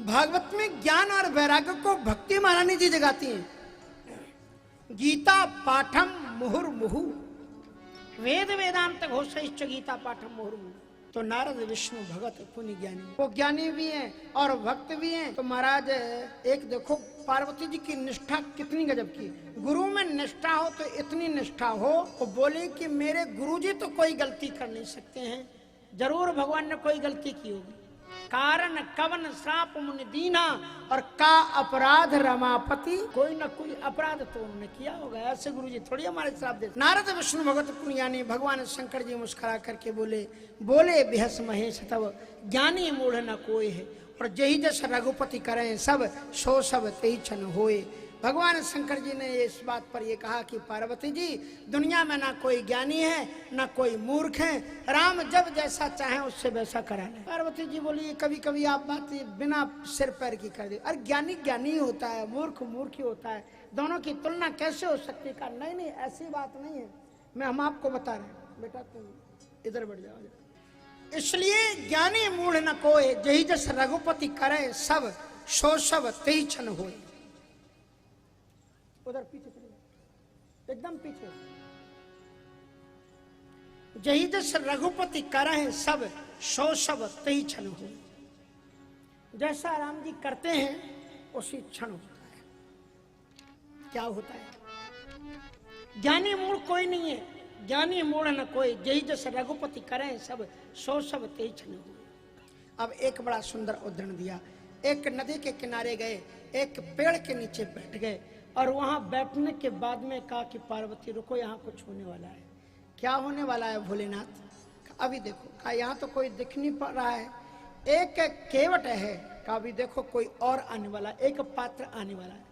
भागवत में ज्ञान और वैराग्य को भक्ति महारानी जी जगाती हैं। गीता पाठम मुहुर्मुहु, वेद वेदांत घोषैश्च गीता पाठम मुहुर्मुहु। तो नारद विष्णु भगत पुण्य ज्ञानी, वो ज्ञानी भी हैं और भक्त भी हैं। तो महाराज एक देखो पार्वती जी की निष्ठा कितनी गजब की। गुरु में निष्ठा हो तो इतनी निष्ठा हो, वो बोले कि मेरे गुरुजी तो कोई गलती कर नहीं सकते हैं, जरूर भगवान ने कोई गलती की होगी। कारण कवन श्राप मुनि दीना, और का अपराध रमापति, कोई न कोई अपराध तो उन्होंने किया होगा, ऐसे गुरुजी थोड़ी हमारे श्राप देते। नारद विष्णु भगत पुण्यानी भगवान शंकर जी मुस्कुरा करके बोले, बोले बिहस महेश तब ज्ञानी मूढ़ न कोई है, और जही जस रघुपति करें सब सो सब तेई छन होए। भगवान शंकर जी ने इस बात पर ये कहा कि पार्वती जी, दुनिया में ना कोई ज्ञानी है ना कोई मूर्ख है, राम जब जैसा चाहे उससे वैसा करा ले। पार्वती जी बोली, कभी कभी आप बात बिना सिर पैर की कर दे, अरे ज्ञानी ज्ञानी ही होता है, मूर्ख मूर्ख ही होता है, दोनों की तुलना कैसे हो सकती है? कहा नहीं नहीं ऐसी बात नहीं है, मैं हम आपको बता रहे हैं, बेटा तुम इधर बढ़ जाओ। इसलिए ज्ञानी मूढ़ न कोय, जही जस रघुपति करे सब सो सब तेई छन होए। उधर पीछे चले, एकदम पीछे। जही जस रघुपति करहे सब सो सब तेई छन हो, जैसा राम जी करते हैं उसी क्षण होता है। क्या होता है? ज्ञानी मूढ़ कोई नहीं है, ज्ञानी मूढ़ न कोई, जही जस रघुपति करें सब सो सब तेई छन हो। अब एक बड़ा सुंदर उदाहरण दिया। एक नदी के किनारे गए, एक पेड़ के नीचे बैठ गए, और वहां बैठने के बाद में कहा कि पार्वती रुको, यहाँ कुछ होने वाला है। क्या होने वाला है भोलेनाथ? अभी देखो। कहा यहाँ तो कोई दिख नहीं पा रहा है, एक केवट है। कहा अभी देखो कोई और आने वाला, एक पात्र आने वाला है।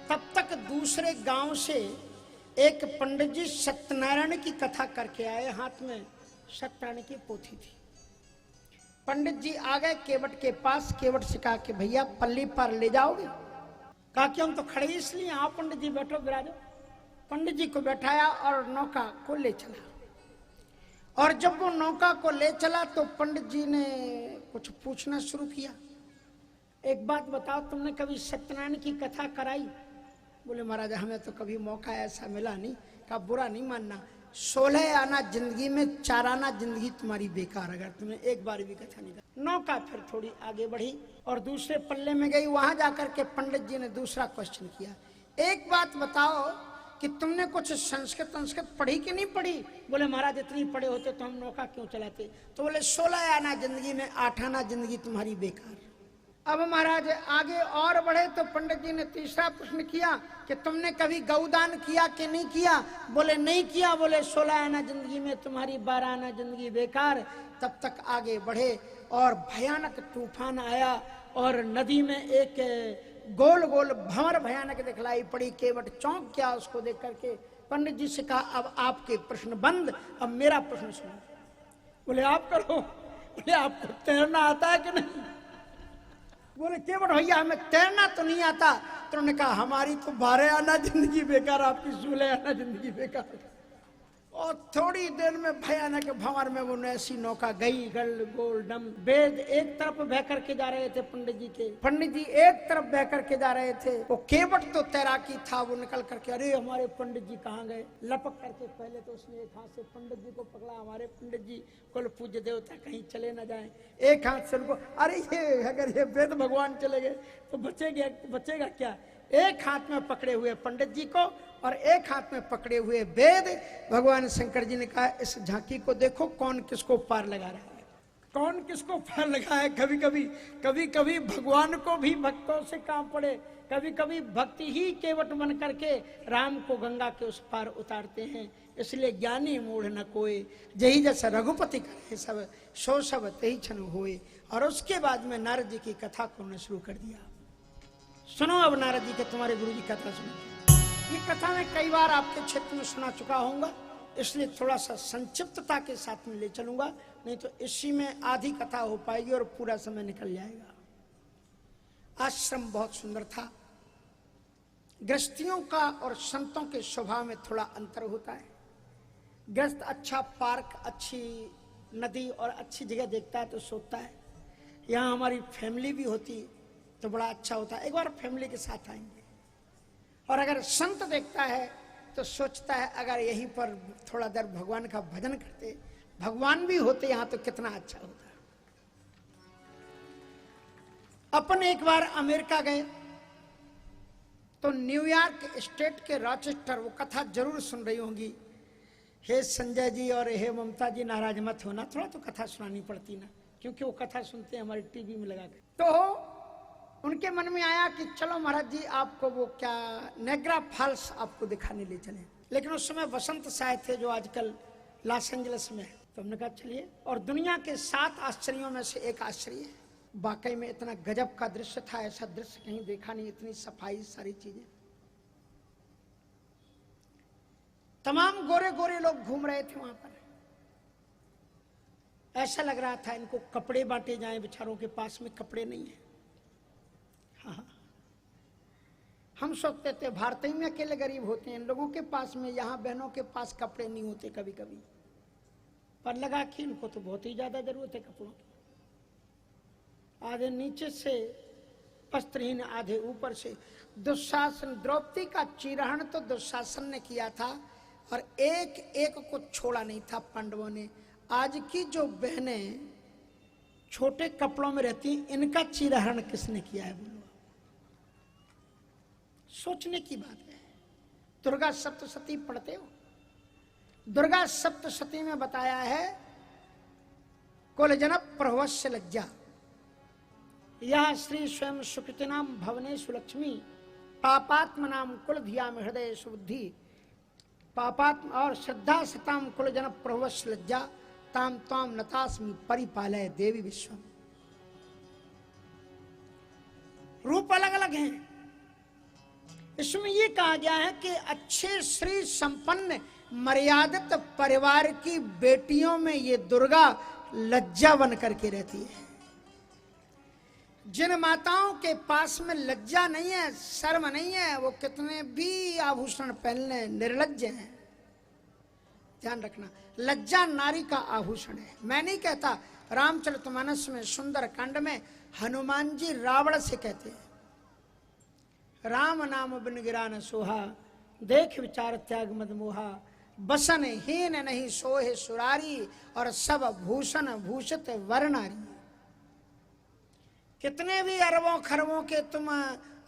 तब तक दूसरे गांव से एक पंडित जी सत्यनारायण की कथा करके आए, हाथ में सत्यनारायण की पोथी थी। पंडित जी आ गए केवट के पास, केवट से कहा कि भैया पल्ली पर ले जाओगे? कहा कि हम तो खड़े इसलिए, आप पंडित जी बैठो विराजो। पंडित जी को बैठाया और नौका को ले चला, और जब वो नौका को ले चला तो पंडित जी ने कुछ पूछना शुरू किया। एक बात बताओ, तुमने कभी सत्यनारायण की कथा कराई? बोले महाराज हमें तो कभी मौका ऐसा मिला नहीं। कहा बुरा नहीं मानना, 16 आना जिंदगी में, 4 आना जिंदगी तुम्हारी बेकार, अगर तुमने एक बार भी कथा नहीं करी। नौका फिर थोड़ी आगे बढ़ी और दूसरे पल्ले में गई। वहां जाकर के पंडित जी ने दूसरा क्वेश्चन किया, एक बात बताओ कि तुमने कुछ संस्कृत पढ़ी कि नहीं पढ़ी? बोले महाराज इतनी पढ़े होते तो हम नौका क्यों चलाते? तो बोले 16 आना जिंदगी में, 8 आना जिंदगी तुम्हारी बेकार। अब महाराज आगे और बढ़े तो पंडित जी ने तीसरा प्रश्न किया कि तुमने कभी गौदान किया कि नहीं किया? बोले नहीं किया। बोले 16 आना जिंदगी में तुम्हारी, 12 आना जिंदगी बेकार। तब तक आगे बढ़े और भयानक तूफान आया, और नदी में एक गोल गोल भंवर भयानक दिखलाई पड़ी। केवट चौंक गया उसको देख करके। पंडित जी से कहा अब आपके प्रश्न बंद, अब मेरा प्रश्न सुनो। बोले आप करो। बोले आपको तैरना आता है कि नहीं? बोले केवट भैया हमें तैरना तो नहीं आता। तो उन्होंने कहा हमारी तो 12 आना जिंदगी बेकार, आपकी 16 आना जिंदगी बेकार। और थोड़ी देर में भयानक भंवर में वो ऐसी नौका गई, गल गोल डम। वेद एक तरफ बह करके जा रहे थे पंडित जी के, पंडित जी एक तरफ बह करके जा रहे थे। वो केवट तो तैराकी था, वो निकल करके अरे हमारे पंडित जी कहाँ गए? लपक करके पहले तो उसने एक हाथ से पंडित जी को पकड़ा, हमारे पंडित जी कुल पूज्य देवता कहीं चले न जाए। एक हाथ से उनको, अरे ये अगर ये वेद भगवान चले गए तो बचेगा क्या? एक हाथ में पकड़े हुए पंडित जी को और एक हाथ में पकड़े हुए वेद। भगवान शंकर जी ने कहा इस झांकी को देखो, कौन किसको पार लगा रहा है, कौन किसको पार लगा है। कभी कभी भगवान को भी भक्तों से काम पड़े, कभी कभी भक्ति ही केवट बन करके राम को गंगा के उस पार उतारते हैं। इसलिए ज्ञानी मूढ़ न कोय, जही जैसा रघुपति करे सब सो सब तेई छन होए। और उसके बाद में नारद जी की कथा को उन्होंने शुरू कर दिया। सुनो अब नारद जी के तुम्हारे गुरु जी कथा सुनो। ये कथा मैं कई बार आपके क्षेत्र में सुना चुका हूँगा, इसलिए थोड़ा सा संक्षिप्तता के साथ में ले चलूंगा, नहीं तो इसी में आधी कथा हो पाएगी और पूरा समय निकल जाएगा। आश्रम बहुत सुंदर था। गृहस्थियों का और संतों के स्वभाव में थोड़ा अंतर होता है। गृहस्थ अच्छा पार्क, अच्छी नदी और अच्छी जगह देखता है तो सोता है। यहाँ हमारी फैमिली भी होती, तो बड़ा अच्छा होता है। एक बार फैमिली के साथ आएंगे। और अगर संत देखता है तो सोचता है अगर यहीं पर थोड़ा देर भगवान का भजन करते, भगवान भी होते यहां तो कितना अच्छा होता। अपन एक बार अमेरिका गए तो न्यूयॉर्क स्टेट के रॉचेस्टर, वो कथा जरूर सुन रही होंगी। हे संजय जी और हे ममता जी नाराज मत होना, थोड़ा तो कथा सुनानी पड़ती ना, क्योंकि वो कथा सुनते हैं हमारी टीवी में लगा कर। तो उनके मन में आया कि चलो महाराज जी आपको वो क्या नेग्रा फॉल्स आपको दिखाने ले चले। लेकिन उस समय वसंत साय थे जो आजकल लॉस एंजलिस में है। तो हमने कहा चलिए। और दुनिया के 7 आश्चर्यों में से एक आश्चर्य है। वाकई में इतना गजब का दृश्य था, ऐसा दृश्य कहीं देखा नहीं, इतनी सफाई, सारी चीजें। तमाम गोरे गोरे लोग घूम रहे थे वहां पर। ऐसा लग रहा था इनको कपड़े बांटे जाएं, बेचारों के पास में कपड़े नहीं है। हाँ, हम सोचते थे भारत ही में अकेले गरीब होते हैं, इन लोगों के पास में, यहाँ बहनों के पास कपड़े नहीं होते कभी कभी। पर लगा कि इनको तो बहुत ही ज्यादा जरूरत है कपड़ों की। आधे नीचे से वस्त्रहीन, आधे ऊपर से। दुशासन, द्रौपदी का चीरहरण तो दुशासन ने किया था और एक एक को छोड़ा नहीं था पांडवों ने। आज की जो बहनें छोटे कपड़ों में रहती, इनका चीरहरण किसने किया है बोलो? सोचने की बात है। दुर्गा सप्तशती पढ़ते हो? दुर्गा सप्तशती में बताया है कुलजन प्रभवस्य लज्जा, यह श्री स्वयं सुकृति नाम भवने सुलक्ष्मी, पापात्म नाम कुल धियाम हृदय सुबुद्धि, पापात्म और श्रद्धा सताम कुलजन प्रभवस्य लज्जा, ताम ताम नतास्मि परिपालय देवी विश्वम। रूप अलग अलग हैं। इसमें यह कहा गया है कि अच्छे श्री संपन्न मर्यादित परिवार की बेटियों में ये दुर्गा लज्जा बन करके रहती है। जिन माताओं के पास में लज्जा नहीं है, शर्म नहीं है, वो कितने भी आभूषण पहन लें निर्लज्ज हैं। ध्यान रखना, लज्जा नारी का आभूषण है। मैं नहीं कहता, रामचरितमानस में सुंदर कांड में हनुमान जी रावण से कहते हैं, राम नाम बिन गिरा न सोहा, देख विचार त्याग मद मोहा, बसन हीन नहीं सोहे सुरारी, और सब भूषण भूषित वरनारी। कितने भी अरबों खरबों के तुम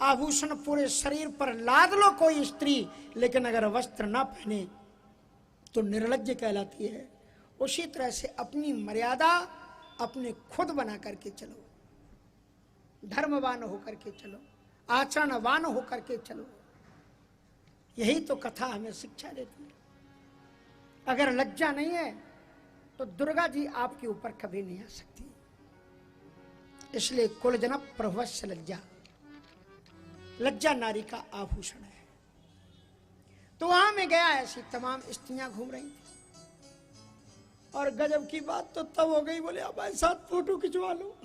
आभूषण पूरे शरीर पर लाद लो कोई स्त्री, लेकिन अगर वस्त्र ना पहने तो निर्लज्ज कहलाती है। उसी तरह से अपनी मर्यादा अपने खुद बना करके चलो, धर्मवान होकर के चलो, आचरणवान होकर के चलो। यही तो कथा हमें शिक्षा देती है। अगर लज्जा नहीं है तो दुर्गा जी आपके ऊपर कभी नहीं आ सकती। इसलिए कुलजन प्रभवस्य लज्जा, लज्जा नारी का आभूषण है। तो वहां में गया, ऐसी तमाम स्त्रियां घूम रही थी। और गजब की बात तो तब हो गई, बोले अब साथ फोटो खिंचवा लो।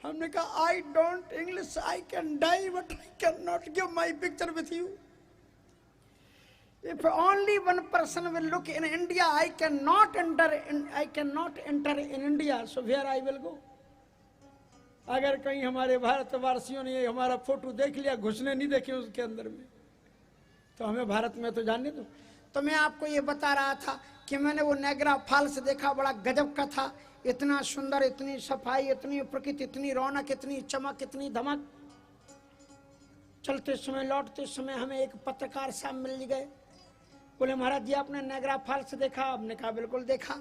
हमने कहा I don't English, I can die but I can not give my picture with you. If only one person will look in India, I cannot enter in India. So where I will go? अगर कहीं हमारे भारतवासियों ने हमारा photo देख लिया, घुसने नहीं देखे उसके अंदर में, तो हमें भारत में तो जाने दो। तो मैं आपको ये बता रहा था कि मैंने वो नेग्रा फॉल्स देखा, बड़ा गजब का था। इतना सुंदर, इतनी सफाई, इतनी प्रकृति, इतनी रौनक, इतनी चमक, इतनी धमक। चलते समय लौटते समय हमें एक पत्रकार साहब मिल गए। बोले महाराज जी आपने नेग्रा फॉल्स देखा? हमने कहा बिल्कुल देखा।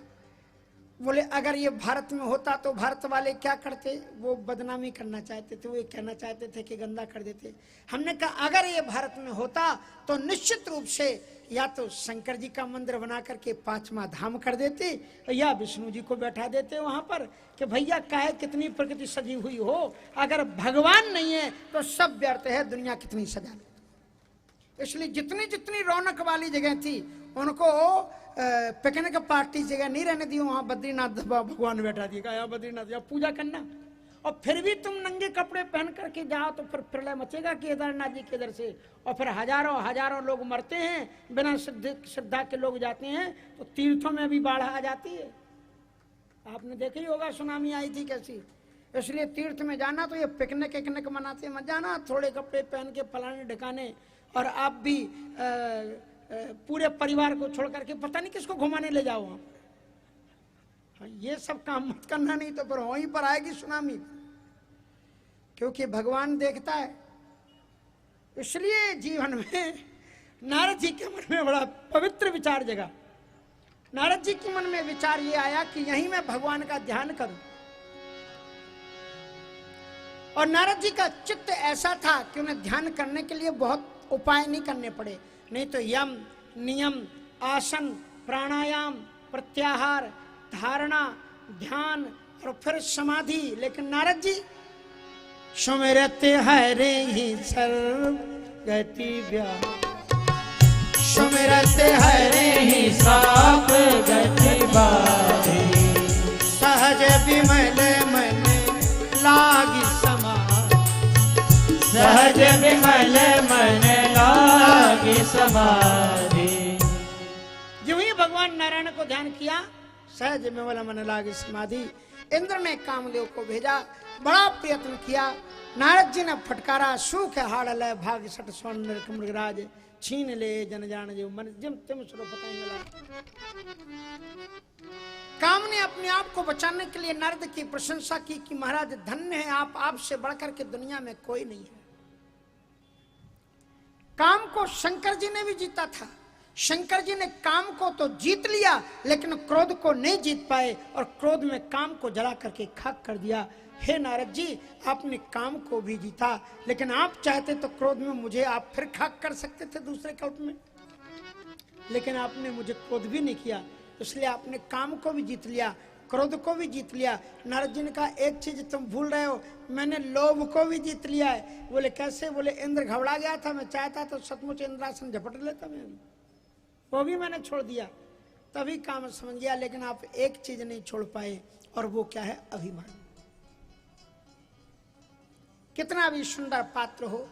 बोले अगर ये भारत में होता तो भारत वाले क्या करते? वो बदनामी करना चाहते थे, वो ये कहना चाहते थे कि गंदा कर देते। हमने कहा अगर ये भारत में होता तो निश्चित रूप से या तो शंकर जी का मंदिर बना करके 5वां धाम कर देते, या विष्णु जी को बैठा देते वहां पर कि भैया काहे कितनी प्रकृति सजी हुई हो, अगर भगवान नहीं है तो सब व्यर्थ है, दुनिया कितनी सजा लो। इसलिए जितनी जितनी रौनक वाली जगह थी उनको पिकनिक पार्टी जगह नहीं रहने दी, वहां बद्रीनाथ भगवान बैठा दिया, कहा यहाँ बद्रीनाथ यहाँ पूजा करना। और फिर भी तुम नंगे कपड़े पहन करके जाओ तो फिर प्रलय मचेगा केदारनाथ जी के इधर से, और फिर हजारों हजारों लोग मरते हैं। बिना श्रद्धा के लोग जाते हैं तो तीर्थों में भी बाढ़ आ जाती है। आपने देखा ही होगा सुनामी आई थी कैसी। इसलिए तीर्थ में जाना तो ये पिकनिक विकनिक मनाते मत जाना, थोड़े कपड़े पहन के फलाने ढकाने, और आप भी पूरे परिवार को छोड़ करके पता नहीं किसको घुमाने ले जाओ आप। हाँ, ये सब काम मत करना, नहीं तो फिर वहीं पर आएगी सुनामी। क्योंकि भगवान देखता है। इसलिए जीवन में नारद जी के मन में बड़ा पवित्र विचार जगा। नारद जी के मन में विचार ये आया कि यहीं मैं भगवान का ध्यान करूं। और नारद जी का चित्त ऐसा था कि उन्हें ध्यान करने के लिए बहुत उपाय नहीं करने पड़े, नहीं तो यम नियम आसन प्राणायाम प्रत्याहार धारणा ध्यान और फिर समाधि। लेकिन नारद जी सुमिरते हरे ही सर्व गति व्याम, सुमिरते हरे ही सब गति बारी, सहज विमल मन लागी समाधि, सहज विमल मन लागी समाधि। जो ही भगवान नारायण को ध्यान किया, सहज विमल मन लागी समाधि। इंद्र ने कामदेव को भेजा, बड़ा प्रयत्न किया। नारद जी ने फटकारा, सूख हाड़ लय भाग सट सोन मृगराज, छीन ले जन जान जो मन जिम तिम सुनो पता ही मिला। काम ने अपने आप को बचाने के लिए नारद की प्रशंसा की कि महाराज धन्य है आप, आपसे बढ़कर के दुनिया में कोई नहीं है। काम को शंकर जी ने भी जीता था। शंकर जी ने काम को तो जीत लिया, लेकिन क्रोध को नहीं जीत पाए और क्रोध में काम को जला करके खाक कर दिया। हे नारद जी, आपने काम को भी जीता, लेकिन आप चाहते तो क्रोध में मुझे आप फिर खाक कर सकते थे दूसरे कल्प में, लेकिन आपने मुझे क्रोध भी नहीं किया, इसलिए आपने काम को भी जीत लिया, क्रोध को भी जीत लिया। नारद जी ने कहा एक चीज तुम भूल रहे हो, मैंने लोभ को भी जीत लिया है। बोले कैसे? बोले इंद्र घबरा गया था, मैं चाहता तो सचमुच इंद्रासन झपट लेता, मैं वो भी मैंने छोड़ दिया, तभी काम समझ गया। लेकिन आप एक चीज नहीं छोड़ पाए, और वो क्या है? अभिमान। कितना भी सुंदर पात्र हो,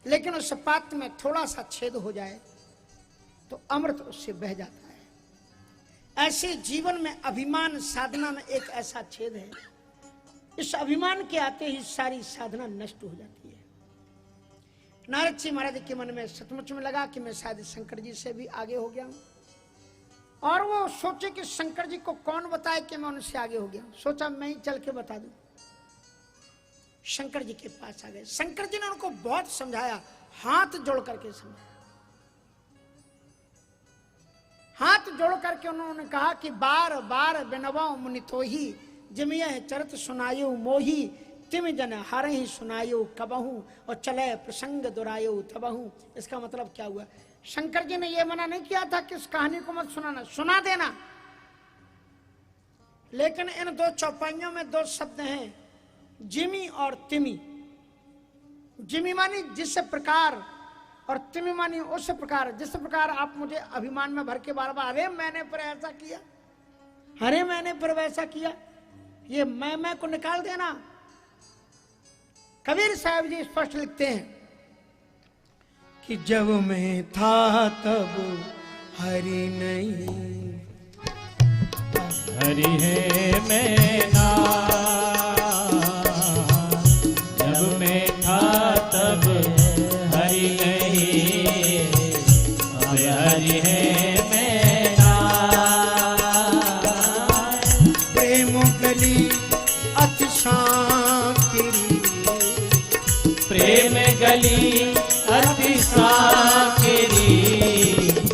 लेकिन उस पात्र में थोड़ा सा छेद हो जाए तो अमृत उससे बह जाता है। ऐसे जीवन में अभिमान साधना में एक ऐसा छेद है, इस अभिमान के आते ही सारी साधना नष्ट हो जाती है। नारद जी महाराज के मन में सचमुच में लगा कि मैं शायद शंकर जी से भी आगे हो गया हूं, और वो सोचे कि शंकर जी को कौन बताए कि मैं उनसे आगे हो गया हूं। सोचा मैं ही चल के बता दूं। शंकर जी के पास आ गए। शंकर जी ने उनको बहुत समझाया, हाथ जोड़ करके समझाया। हाथ जोड़ करके उन्होंने कहा कि बार बार बिनवाओ मुनि तो ही, जिमियह चरित सुनायो मोही, तिम जन हर ही सुनायो कबहू, और चले प्रसंग दुरायो तबहू। इसका मतलब क्या हुआ? शंकर जी ने यह मना नहीं किया था कि इस कहानी को मत सुनाना, सुना देना, लेकिन इन दो चौपाइयों में दो शब्द हैं, जिमी और तिमी। जिमी मानी जिस प्रकार, और तिमी मानी उस प्रकार जिस प्रकार आप मुझे अभिमान में भर के बार बार अरे मैंने पर ऐसा किया, अरे मैंने पर वैसा किया, ये मैं को निकाल देना। कबीर साहब जी स्पष्ट लिखते हैं कि जब मैं था तब हरि नहीं, हरि है मैं ना, जब मैं था तब हरि नहीं, अब हरि है मैं ना। प्रेम गली अति सांकरी, प्रेम गली अति सांकरी,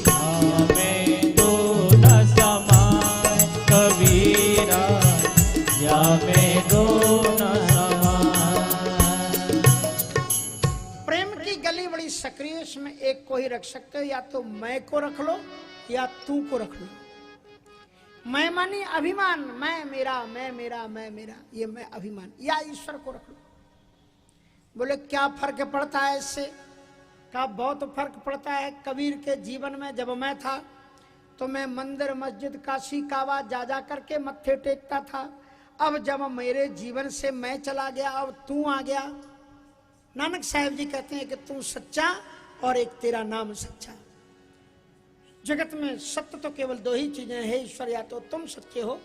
हमें दो न समान कबीरा, या में दो न समान। प्रेम की गली बड़ी सक्रिय, इसमें एक को ही रख सकते हो, या तो मैं को रख लो या तू को रख लो। मैं मानी अभिमान, मैं मेरा, मैं मेरा, मैं मेरा, ये मैं अभिमान, या ईश्वर को रख लो। बोले क्या फर्क पड़ता है इससे? कहा बहुत फर्क पड़ता है। कबीर के जीवन में जब मैं था तो मैं मंदिर मस्जिद काशी कावा जा जा करके मत्थे टेकता था। अब जब मेरे जीवन से मैं चला गया, अब तू आ गया। नानक साहब जी कहते हैं कि तू सच्चा और एक तेरा नाम सच्चा। जगत में सत्य तो केवल दो ही चीजें हैं ईश्वर, या तो तुम सच्चे हो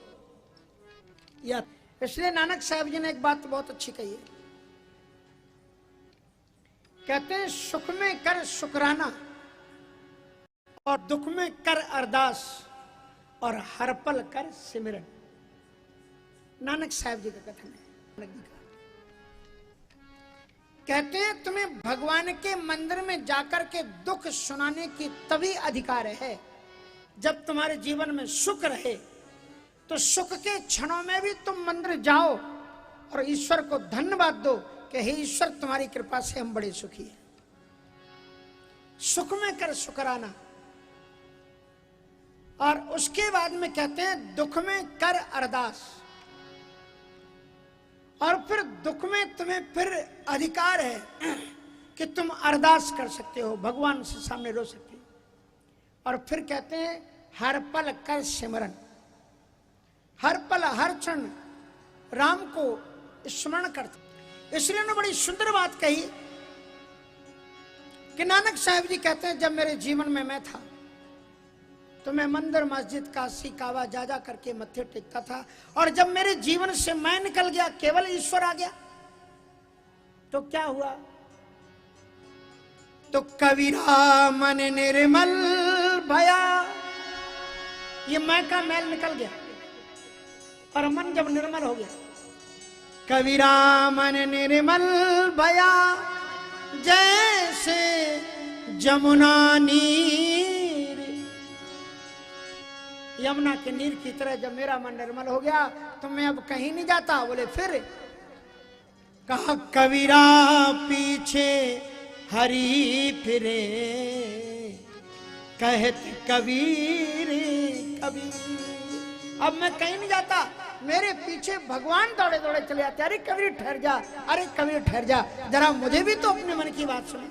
या इसलिए नानक साहब जी ने एक बात बहुत अच्छी कही है। कहते हैं सुख में कर शुक्राना और दुख में कर अरदास और हर पल कर सिमरन। नानक साहब जी का कथन है। कहते हैं तुम्हें भगवान के मंदिर में जाकर के दुख सुनाने की तभी अधिकार है जब तुम्हारे जीवन में सुख रहे। तो सुख के क्षणों में भी तुम मंदिर जाओ और ईश्वर को धन्यवाद दो कि हे ईश्वर तुम्हारी कृपा से हम बड़े सुखी हैं। सुख में कर शुक्राना और उसके बाद में कहते हैं दुख में कर अरदास। और फिर दुख में तुम्हें फिर अधिकार है कि तुम अरदास कर सकते हो, भगवान से सामने रो सकते हो। और फिर कहते हैं हर पल कर सिमरन। हर पल हर क्षण राम को स्मरण करते। इसलिए उन्होंने बड़ी सुंदर बात कही कि नानक साहब जी कहते हैं जब मेरे जीवन में मैं था तो मैं मंदिर मस्जिद काशी कावा जा जा करके मत्थे टेकता था, और जब मेरे जीवन से मैं निकल गया केवल ईश्वर आ गया तो क्या हुआ? तो कबीरा मन निर्मल भया। ये मैं का मैल निकल गया और मन जब निर्मल हो गया, कबीरा मन निर्मल भया जैसे जमुना नीर। यमुना के नीर की तरह जब मेरा मन निर्मल हो गया तो मैं अब कहीं नहीं जाता। बोले फिर कहा कबीरा पीछे हरी फिरे कहत कबीर कबीर। अब मैं कहीं नहीं जाता, मेरे पीछे भगवान दौड़े दौड़े चले जाते। अरे कबीर ठहर जा, अरे कबीर ठहर जा, जरा मुझे भी तो अपने मन की बात सुने।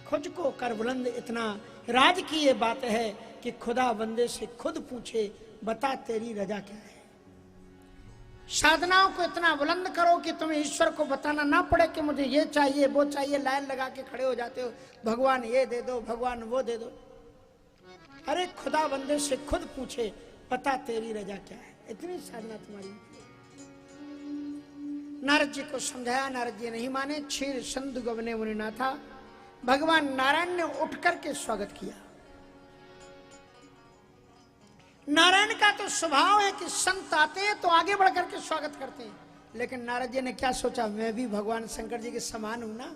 खुद को कर बुलंद इतना, राज की ये बात है कि खुदा बंदे से खुद पूछे बता तेरी रजा क्या है। साधनाओं को इतना बुलंद करो कि तुम्हें ईश्वर को बताना ना पड़े कि मुझे ये चाहिए वो चाहिए। लाइन लगा के खड़े हो जाते हो, भगवान ये दे दो, भगवान वो दे दो। अरे खुदा बंदे से खुद पूछे पता तेरी रजा क्या है। इतनी साधना तुम्हारी। नारद जी को समझाया, नारद जी नहीं माने। क्षीर संधु गवने मुनि ना था। भगवान नारायण ने उठ करके स्वागत किया। नारायण का तो स्वभाव है कि संत आते हैं तो आगे बढ़ करके स्वागत करते हैं, लेकिन नारद जी ने क्या सोचा, मैं भी भगवान शंकर जी के समान हूं ना,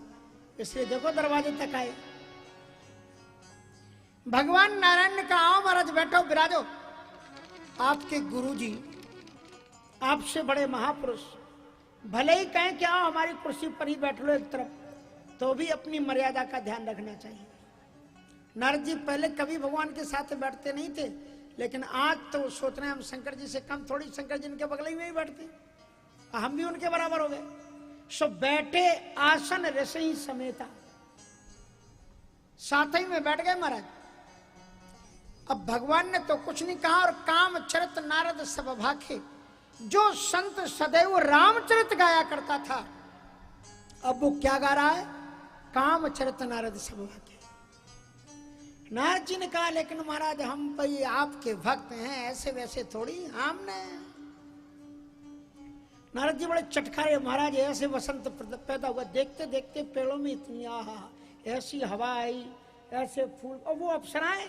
इसलिए देखो दरवाजे तक आए। भगवान नारायण ने कहा आओ महाराज बैठो विराजो। आपके गुरुजी, आपसे बड़े महापुरुष भले ही कहें कि आओ हमारी कुर्सी पर ही बैठ लो एक तरफ, तो भी अपनी मर्यादा का ध्यान रखना चाहिए। नारद जी पहले कभी भगवान के साथ बैठते नहीं थे, लेकिन आज तो सोच रहे हैं हम शंकर जी से कम थोड़ी, शंकर जी इनके बगल में ही बैठते, हम भी उनके बराबर हो गए। सो बैठे आसन रसई समेता, साथ ही में बैठ गए महाराज। अब भगवान ने तो कुछ नहीं कहा, और काम चरित नारद सब भाखे। जो संत सदैव रामचरित गाया करता था, अब वो क्या गा रहा है, काम चरित नारद सब भाखे। नारद जी ने कहा लेकिन महाराज हम भाई आपके भक्त हैं, ऐसे वैसे थोड़ी हमने। नारद जी बड़े चटखारे, महाराज ऐसे वसंत पैदा हुआ, देखते देखते पेड़ों में इतनी आहा ऐसी हवा आई, ऐसे फूल, और वो अप्सराएं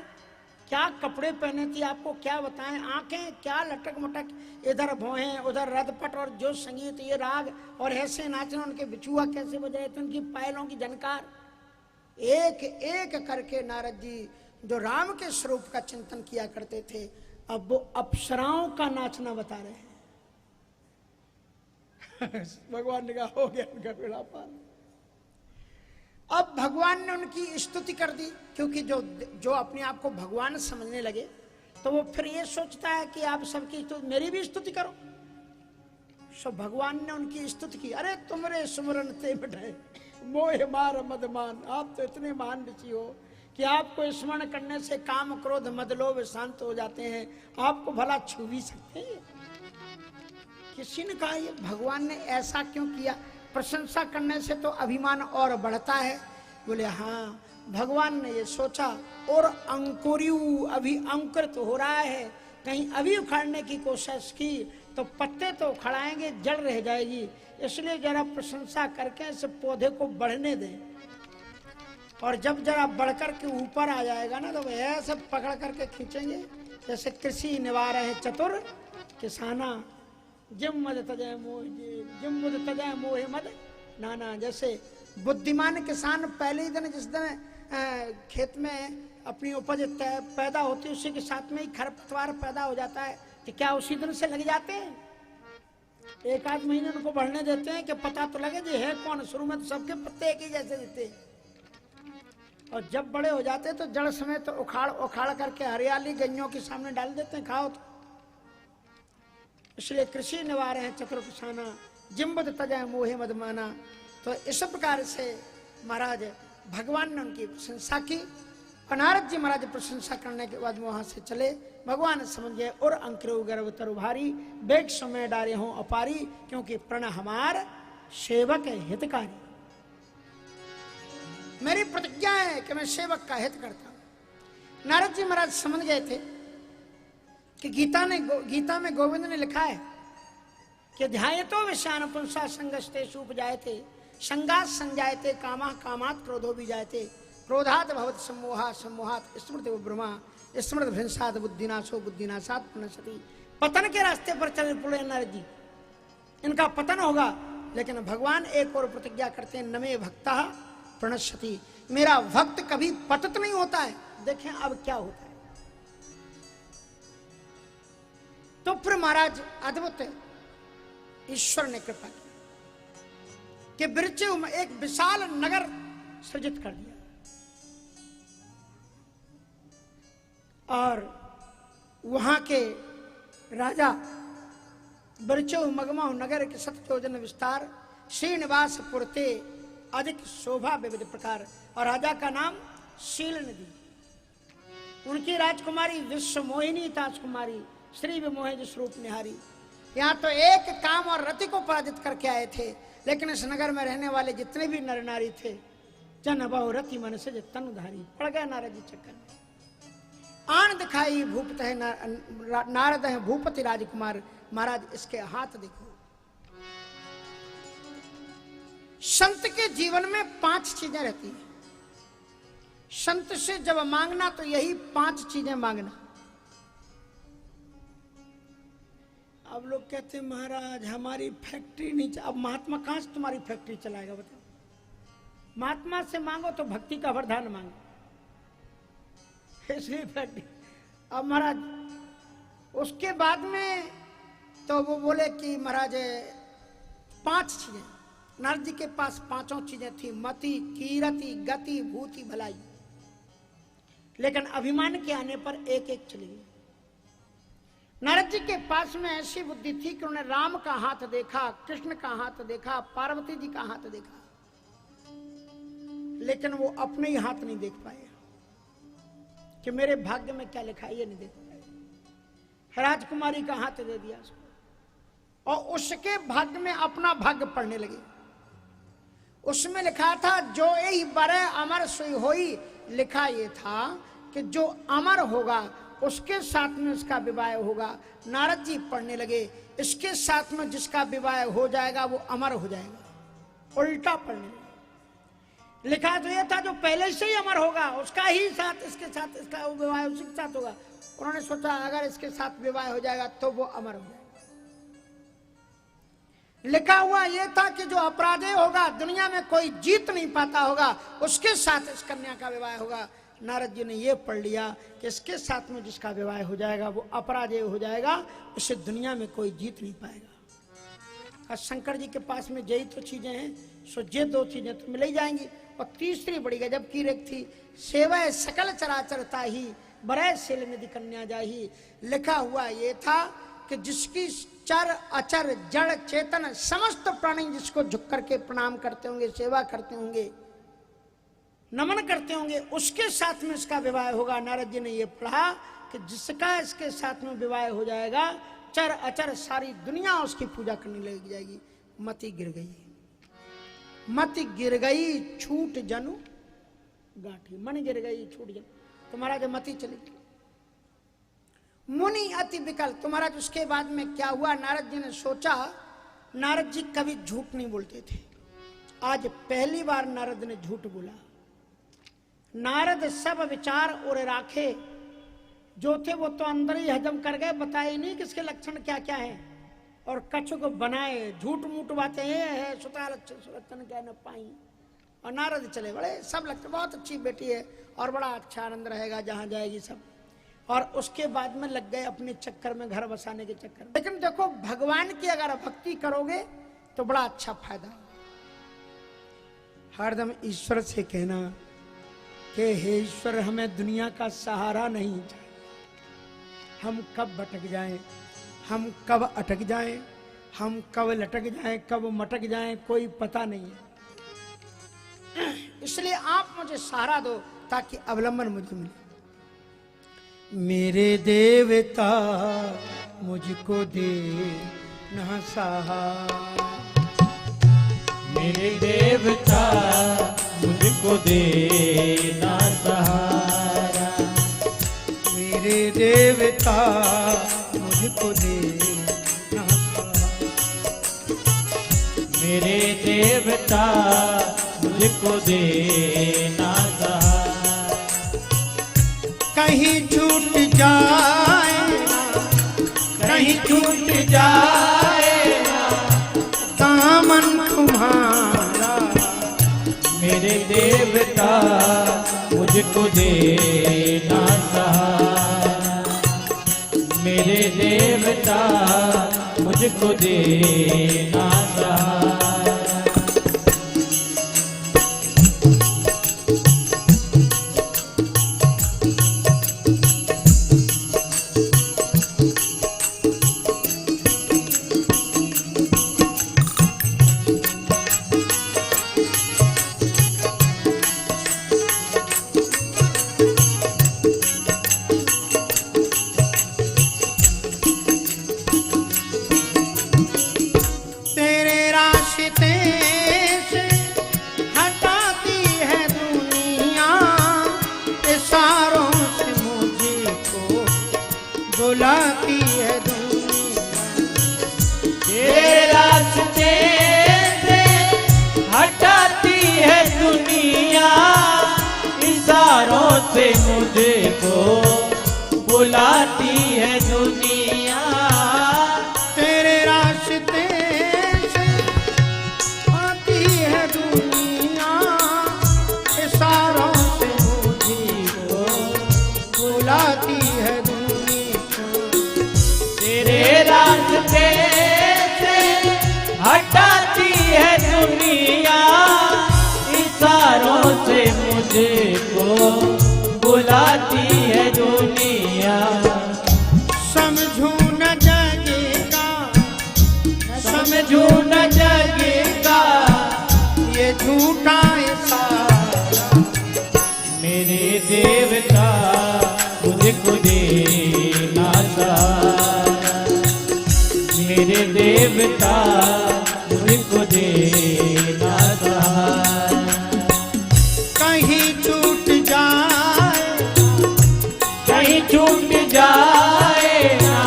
क्या कपड़े पहने थी आपको क्या बताएं, आंखें क्या लटक मटक, इधर भौहें उधर रदपट, और जो संगीत ये राग, और ऐसे नाचना, उनके बिछुआ कैसे बजाए थे, उनकी पायलों की झनकार। एक एक करके नारद जी जो राम के स्वरूप का चिंतन किया करते थे, अब वो अप्सराओं का नाचना बता रहे हैं। भगवान ने कहा हो गया उनका बेड़ा पार। अब भगवान ने उनकी स्तुति कर दी, क्योंकि जो अपने आप को भगवान समझने लगे तो वो फिर ये सोचता है कि आप सबकी स्तुति, मेरी भी स्तुति करो। सो भगवान ने उनकी स्तुति की। अरे तुमरे सुमरन ते मिटाए मोह मार मदमान। आप तो इतने महान ऋषि हो कि आपको स्मरण करने से काम क्रोध मद लोभ शांत हो जाते हैं, आपको भला छू भी सकते हैं। किसी ने कहा ये भगवान ने ऐसा क्यों किया, प्रशंसा करने से तो अभिमान और बढ़ता है। बोले हाँ, भगवान ने ये सोचा और अंकुरियु अभी अंकुरित हो रहा है, कहीं अभी उखाड़ने की कोशिश की तो पत्ते तो उखड़ाएंगे, जड़ रह जाएगी। इसलिए जरा प्रशंसा करके इस पौधे को बढ़ने दें, और जब जरा बढ़कर के ऊपर आ जाएगा ना, तो ऐसे पकड़ करके खींचेंगे जैसे कृषि निवार है चतुर किसाना, जिम मद तजय मोह, जिम मुद तजय मोह मद नाना। जैसे बुद्धिमान किसान पहले ही दिन, जिस दिन खेत में अपनी उपज पैदा होती है, उसी के साथ में ही खरपतवार पैदा हो जाता है, तो क्या उसी दिन से लग जाते हैं? एक आध महीने उनको बढ़ने देते हैं कि पता तो लगे जी है कौन। शुरू में तो सबके पत्ते एक ही जैसे देते हैं, और जब बड़े हो जाते हैं तो जड़ समेत तो उखाड़ करके हरियाली गइयों के सामने डाल देते हैं, खाओ तो। इसलिए कृषि निवार है चतुर किसाना, जिम्बद तजय मोहे मदमाना। तो इस प्रकार से महाराज भगवान ने उनकी प्रशंसा की। नारद जी महाराज प्रशंसा करने के बाद वहां से चले। भगवान समझे और अंकुर गर्भ तरु भारी, बेग समय डारे हों अपारी, क्योंकि प्रण हमार सेवक हितकारी। मेरी प्रतिज्ञा है कि मैं सेवक का हित करता हूं। नारद जी महाराज समझ गए थे कि गीता में गोविंद ने लिखा है कि ध्यायतो विषयान पुंसा संगस्तेषु उपजायते, संगात संजायते कामा, कामात् क्रोधो बीजायते, क्रोधात् भवति सम्मोहा, सम्मोहात् स्मृति विभ्रमा, स्मृति भ्रंशात् बुद्धिनाशो, बुद्धिनाशात् प्रणश्यति। पतन के रास्ते पर चल पड़े नारद जी, इनका पतन होगा। लेकिन भगवान एक और प्रतिज्ञा करते हैं, नमे भक्तः प्रणश्यति, मेरा भक्त कभी पतित नहीं होता है। देखें अब क्या होता है। तो फिर महाराज अद्भुत ईश्वर ने कृपा की कि बिरचे में एक विशाल नगर सृजित कर दिया, और वहां के राजा बिरचे मगमा नगर के 7 योजन विस्तार, श्रीनिवास पुरते अधिक शोभा विविध प्रकार। और राजा का नाम शील नदी। उनकी राजकुमारी विश्व मोहिनी राजकुमारी, श्री विमोह स्वरूप निहारी। यहाँ तो एक काम और रति को पराजित करके आए थे, लेकिन इस नगर में रहने वाले जितने भी नर नारी थे, जन बहु रति मन से तन धारी, पड़ गया नारद जी चक्कर में। आन दिखाई भूपत है नारद है भूपति राजकुमार। महाराज इसके हाथ देखो। संत के जीवन में 5 चीजें रहती हैं। संत से जब मांगना तो यही 5 चीजें मांगना। अब लोग कहते हैं महाराज हमारी फैक्ट्री नहीं, अब महात्मा कहां से तुम्हारी फैक्ट्री चलाएगा बताओ। महात्मा से मांगो तो भक्ति का वरदान मांगो, इसलिए फैक्ट्री। अब महाराज उसके बाद में तो वो बोले कि महाराज 5 चीजें। नारद जी के पास 5 चीजें थी, मति, कीरति, गति, भूति, भलाई। लेकिन अभिमान के आने पर एक एक चली गई। नारद जी के पास में ऐसी बुद्धि थी कि उन्होंने राम का हाथ देखा, कृष्ण का हाथ देखा, पार्वती जी का हाथ देखा, लेकिन वो अपने ही हाथ नहीं देख पाए कि मेरे भाग्य में क्या लिखा है, ये नहीं देख पाए। राजकुमारी का हाथ दे दिया उसको, और उसके भाग्य में अपना भाग्य पढ़ने लगे। उसमें लिखा था जो यही बरे अमर सोई होई। लिखा ये था कि जो अमर होगा उसके साथ में उसका विवाह होगा। नारद जी पढ़ने लगे, इसके साथ में जिसका विवाह हो जाएगा वो अमर हो जाएगा। उल्टा पढ़ने लगे। लिखा तो ये था जो पहले से ही अमर होगा उसका ही साथ, इसके साथ इसका विवाह उसी के साथ होगा। उन्होंने सोचा अगर इसके साथ विवाह हो जाएगा तो वो अमर हो जाएगा। लिखा हुआ यह था कि जो अपराधेय होगा, दुनिया में कोई जीत नहीं पाता होगा, उसके साथ इस कन्या का विवाह होगा। नारद जी ने यह पढ़ लिया कि इसके साथ में जिसका विवाह हो जाएगा वो अपराधेय हो जाएगा, उसे दुनिया में कोई जीत नहीं पाएगा। और शंकर जी के पास में यही तो चीजें हैं, सो ये 2 चीजें तो मिल ही जाएंगी। और तीसरी बड़ी गजब की रेख थी, सेवा सकल चराचरता ही बड़े शील निधि कन्या जाही। लिखा हुआ ये था कि जिसकी चर अचर जड़ चेतन समस्त प्राणी जिसको झुक करके प्रणाम करते होंगे, सेवा करते होंगे, नमन करते होंगे, उसके साथ में इसका विवाह होगा। नारद जी ने यह पढ़ा कि जिसका इसके साथ में विवाह हो जाएगा, चर अचर सारी दुनिया उसकी पूजा करने लग जाएगी। मति गिर गई, मति गिर गई, छूट जनु गांठी। मन गिर गई, छूट जनु। तो महाराज मति चली। मुनि अति विकल। तुम्हारा उसके बाद में क्या हुआ? नारद जी ने सोचा, नारद जी कभी झूठ नहीं बोलते थे, आज पहली बार नारद ने झूठ बोला। नारद सब विचार और राखे जो थे वो तो अंदर ही हजम कर गए, बताए नहीं किसके लक्षण क्या क्या है, और कछु को बनाए झूठ मूठ बातें है सुता लक्षण क्या न पाई। और नारद चले बड़े सब लगते बहुत अच्छी बेटी है और बड़ा अच्छा आनंद रहेगा जहां जाएगी सब। और उसके बाद में लग गए अपने चक्कर में, घर बसाने के चक्कर में। लेकिन देखो भगवान की अगर भक्ति करोगे तो बड़ा अच्छा फायदा। हरदम ईश्वर से कहना कि हे ईश्वर हमें दुनिया का सहारा नहीं चाहिए, हम कब भटक जाएं, हम कब अटक जाएं, हम कब लटक जाएं, कब मटक जाएं, कोई पता नहीं है। इसलिए आप मुझे सहारा दो ताकि अवलंबन मुझे मिले। मेरे देवता मुझको दे न सहारा, मेरे देवता मुझको दे ना सहारा, मेरे देवता मुझको दे न सहारा, मेरे देवता मुझको दे ना सहारा। कहीं छूट जाए ना, कहीं छूट जाए ना दामन तुम्हारा, मेरे देवता मुझको दे ना सहारा, मेरे देवता मुझको दे ना सहारा। बुलाती है दुनिया, तेरे रास्ते से हटाती है दुनिया, इशारों से मुझको बुलाती है दुनिया, तेरे रास्ते से आती है दुनिया, इशारों से मुझको बुलाती है दुनिया, तेरे रास्ते से हटाती है दुनिया, इशारों से मुझको बुलाती है दुनिया। समझू न जगेगा, समझू न जगेगा ये झूठा इशारा, मेरे देवता मुझको दे ना सहारा, मेरे देवता मुझको दे ना सहारा। कहीं छूट जाए, कहीं छूट जाए ना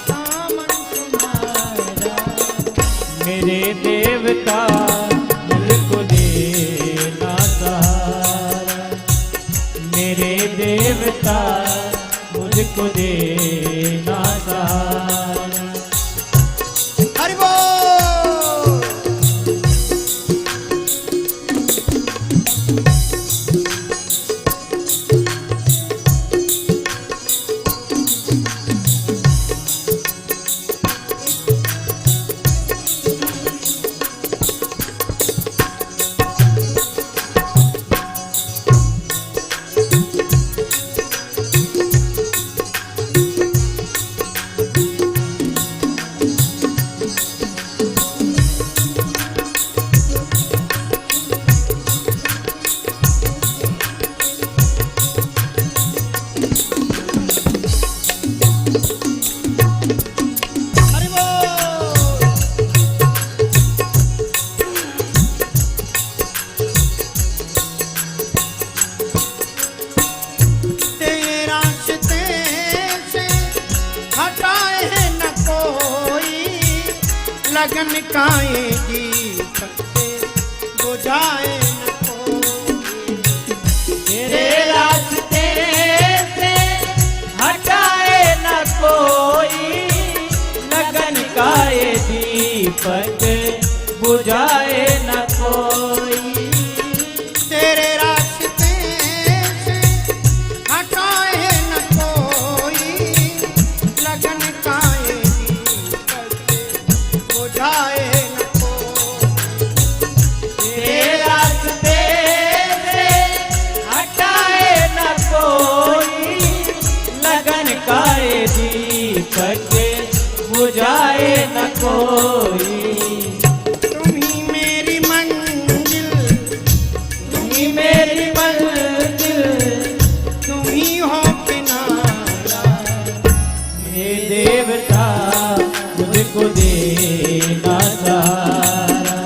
दामन तुम्हारा, मेरे देवता मुझको दे ना सहारा, मेरे देवता मुझको दे ना सहारा। हरि बोल। काए दीपक से बुझाए न कोई। तेरे रास्ते से हटाए न कोई, लगन का ये दीपक बुझाए न कोई। तेरे रास्ते से हटाए न कोई, लगन काए दीपक से बुझाए न कोई। तेरे रास्ते से हटाए न कोई, लगन का ये दीपक बुझाए न कोई। तुम्ही मेरी मंजिल, तुम्ही मेरी मंजिल, तुम्ही हो किनारा। हे देवता मुझको देना सहारा,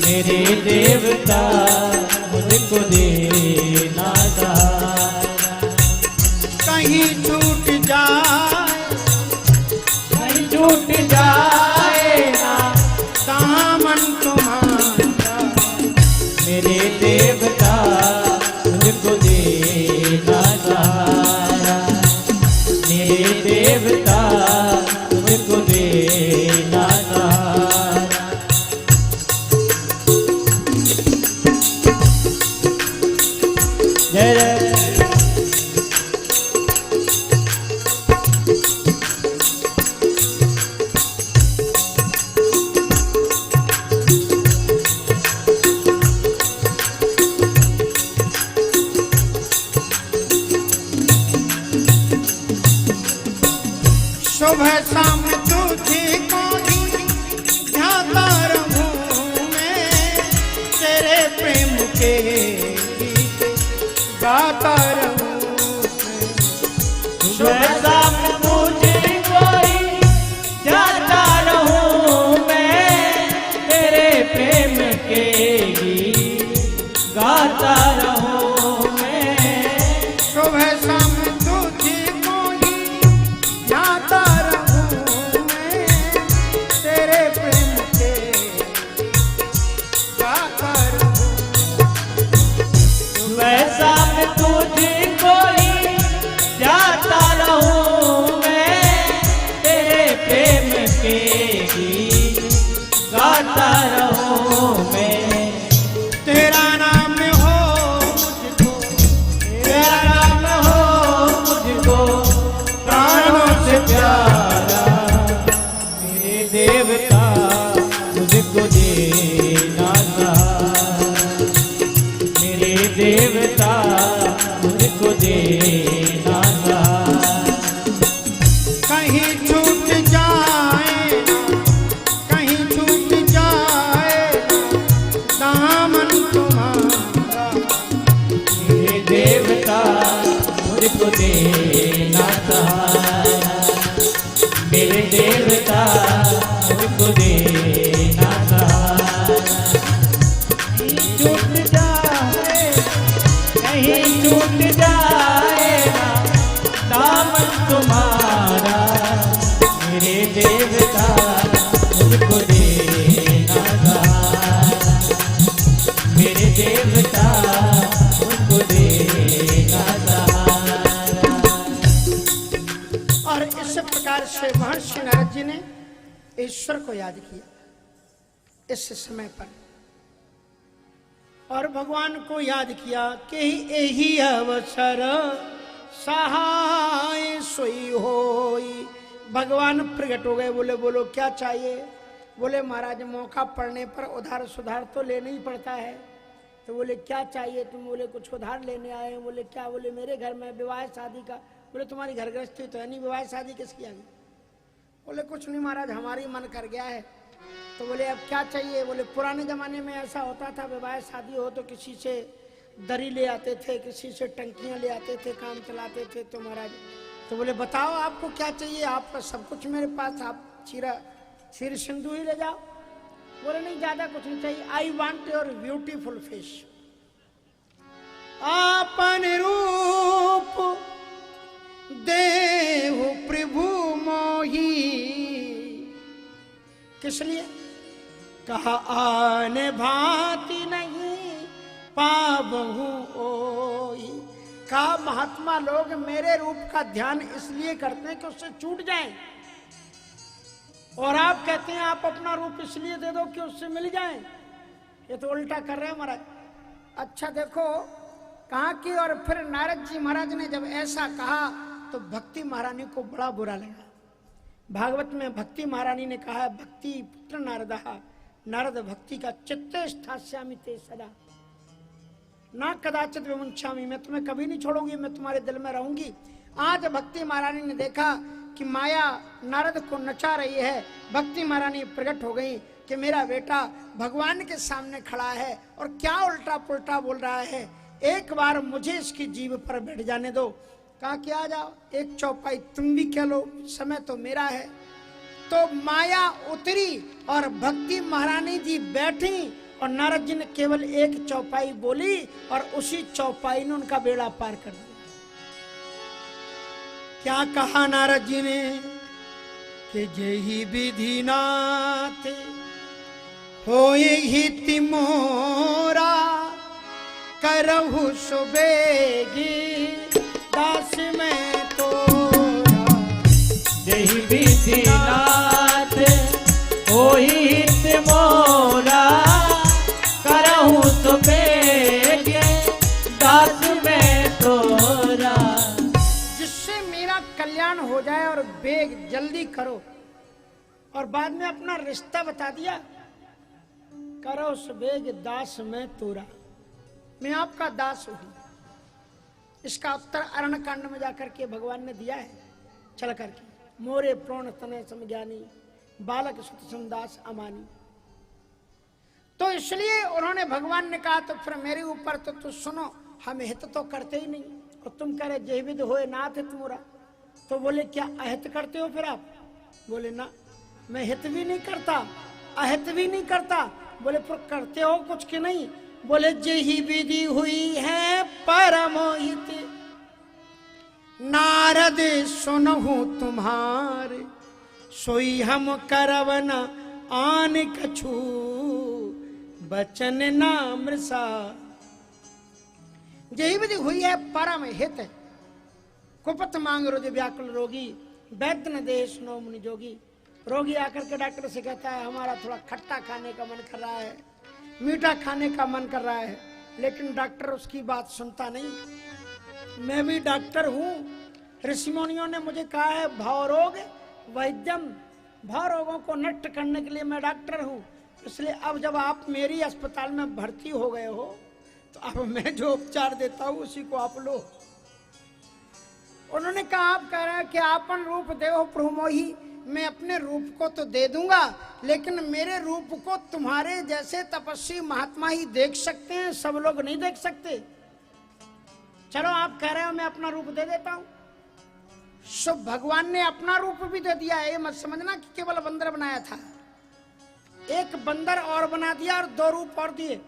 मेरे देवता मुझको देना सहारा। कहीं छूट जाए, कहीं छूट जाए ना दामन तुम्हारा। मेरे देवता मुझको देना सहारा, मेरे देवता मुझको देना सहारा। जय जय। सुबह शाम तुझे को ही ध्याता रहूं मैं, तेरे प्रेम के गीत गाता रहूं मैं। सुबह शाम मुझे कोई जाता रहूं मैं, तेरे प्रेम के गीत गाता रहूं मैं। सुबह शाम तुझे को ही ध्याता रहूं मैं, तेरे प्रेम के गाता रहूं। सुबह शाम तुझे कोई जाता रहूं मैं, तेरे प्रेम के गीत गाता रहूं मैं। तेरा नाम हो मुझको, तेरा नाम हो मुझको प्राणों से प्यारा, मेरे देवता मुझको देना सहारा, मेरे देवता मुझको देना सहारा। कहीं छूट जाए ना, कहीं छूट जाए ना दामन तुम्हारा। मेरे देवता मुझको देना सहारा, मेरे देवता मुझको देना सहारा। कहीं छूट जाए, कहीं छूट जाए ना दामन तुम्हारा, मेरे देवता मुझको देना सहारा, मेरे देवता मुझको देना सहारा। और इस प्रकार से महर्षि नारद जी ने ईश्वर को याद किया इस समय पर, और भगवान को याद किया कि यही अवसर सहाय सोई होई। भगवान प्रकट हो गए। बोले बोलो क्या चाहिए? बोले महाराज मौका पड़ने पर उधार सुधार तो लेना ही पड़ता है। तो बोले क्या चाहिए तुम? बोले कुछ उधार लेने आए। बोले क्या? बोले मेरे घर में विवाह शादी का। बोले तुम्हारी घर गृहस्थी तो है नहीं, विवाह शादी किसकी आ गई? बोले कुछ नहीं महाराज, हमारी मन कर गया है। तो बोले अब क्या चाहिए? बोले पुराने जमाने में ऐसा होता था, विवाह शादी हो तो किसी से दरी ले आते थे, किसी से टंकियां ले आते थे, काम चलाते थे। तो महाराज तो बोले बताओ आपको क्या चाहिए? आपका सब कुछ मेरे पास, आप सिर सिंधु ही ले जाओ। बोले नहीं ज्यादा कुछ नहीं चाहिए। I want your beautiful face. आपन रूप देहु प्रभु मोही। किस लिए? कहा आने भांति नहीं पाबहू ओई। कहा महात्मा लोग मेरे रूप का ध्यान इसलिए करते हैं कि उससे छूट जाएं, और आप कहते हैं आप अपना रूप इसलिए दे दो कि उससे मिल जाएं। ये तो उल्टा कर रहे हैं महाराज। अच्छा देखो कहा कि और फिर नारद जी महाराज ने जब ऐसा कहा तो भक्ति महारानी को बड़ा बुरा लगा। भागवत में भक्ति महारानी ने कहा है, भक्ति पुत्र नारदः नारद भक्ति का चित्ते स्थास्यामि ते सदा ना कदाचित विमुंचामि। मैं तुम्हें कभी नहीं छोड़ूंगी, मैं तुम्हारे दिल में रहूंगी। आज भक्ति महारानी ने देखा कि माया नारद को नचा रही है। भक्ति महारानी प्रकट हो गई कि मेरा बेटा भगवान के सामने खड़ा है और क्या उल्टा पुल्टा बोल रहा है, एक बार मुझे इसकी जीभ पर बैठ जाने दो। कहा कि आ जाओ, एक चौपाई तुम भी कह लो, समय तो मेरा है। तो माया उतरी और भक्ति महारानी जी बैठी और नारद जी ने केवल एक चौपाई बोली और उसी चौपाई ने उनका बेड़ा पार कर दिया। क्या कहा नारद जी ने कि जेहि विधि नाथ होए हिति मोरा करहु सुबेगी दास में तोरा। जेहि विधि नाथ होई हित मोरा करहु सुबेगी दास में तोरा। जिससे मेरा कल्याण हो जाए और बेग जल्दी करो। और बाद में अपना रिश्ता बता दिया, करो सुबेग दास में तोरा, मैं आपका दास हूं। इसका उत्तर अरण्य कांड में जाकर के भगवान ने दिया है चल करके, मोरे प्रोण तनय समज्ञानी बालक सुत समदास अमानी। तो इसलिए उन्होंने भगवान ने कहा तो फिर मेरे ऊपर तो सुनो, हम हित तो करते ही नहीं, और तुम कह रहे जय विद होए नाथ हित मोरा। तो बोले क्या अहित करते हो फिर आप? बोले ना, मैं हित भी नहीं करता अहित भी नहीं करता। बोले फिर करते हो कुछ कि नहीं? बोले जेहि विधि हुई है परमोहित नारद सुनहु तुम्हारे, सोई हम करवन आन कछु बचन नाम सा। जेहि विधि हुई है परम हित, कुपत मांग रोज व्याकुल रोगी, वैद्य न देह सुनो मुनि जोगी। रोगी आकर के डॉक्टर से कहता है हमारा थोड़ा खट्टा खाने का मन कर रहा है, मीठा खाने का मन कर रहा है, लेकिन डॉक्टर उसकी बात सुनता नहीं। मैं भी डॉक्टर हूँ, ऋषि मुनियों ने मुझे कहा है भावरोग वैद्यम, भाव रोगों को नष्ट करने के लिए मैं डॉक्टर हूँ। इसलिए अब जब आप मेरी अस्पताल में भर्ती हो गए हो तो अब मैं जो उपचार देता हूँ उसी को आप लो। उन्होंने कहा आप कह रहे हैं कि आपन रूप देव प्रभु मोहि, मैं अपने रूप को तो दे दूंगा, लेकिन मेरे रूप को तुम्हारे जैसे तपस्वी महात्मा ही देख सकते हैं, सब लोग नहीं देख सकते। चलो आप कह रहे हो मैं अपना रूप दे देता हूं, सो भगवान ने अपना रूप भी दे दिया है। ये मत समझना कि केवल बंदर बनाया था, एक बंदर और बना दिया और दो रूप और दिए।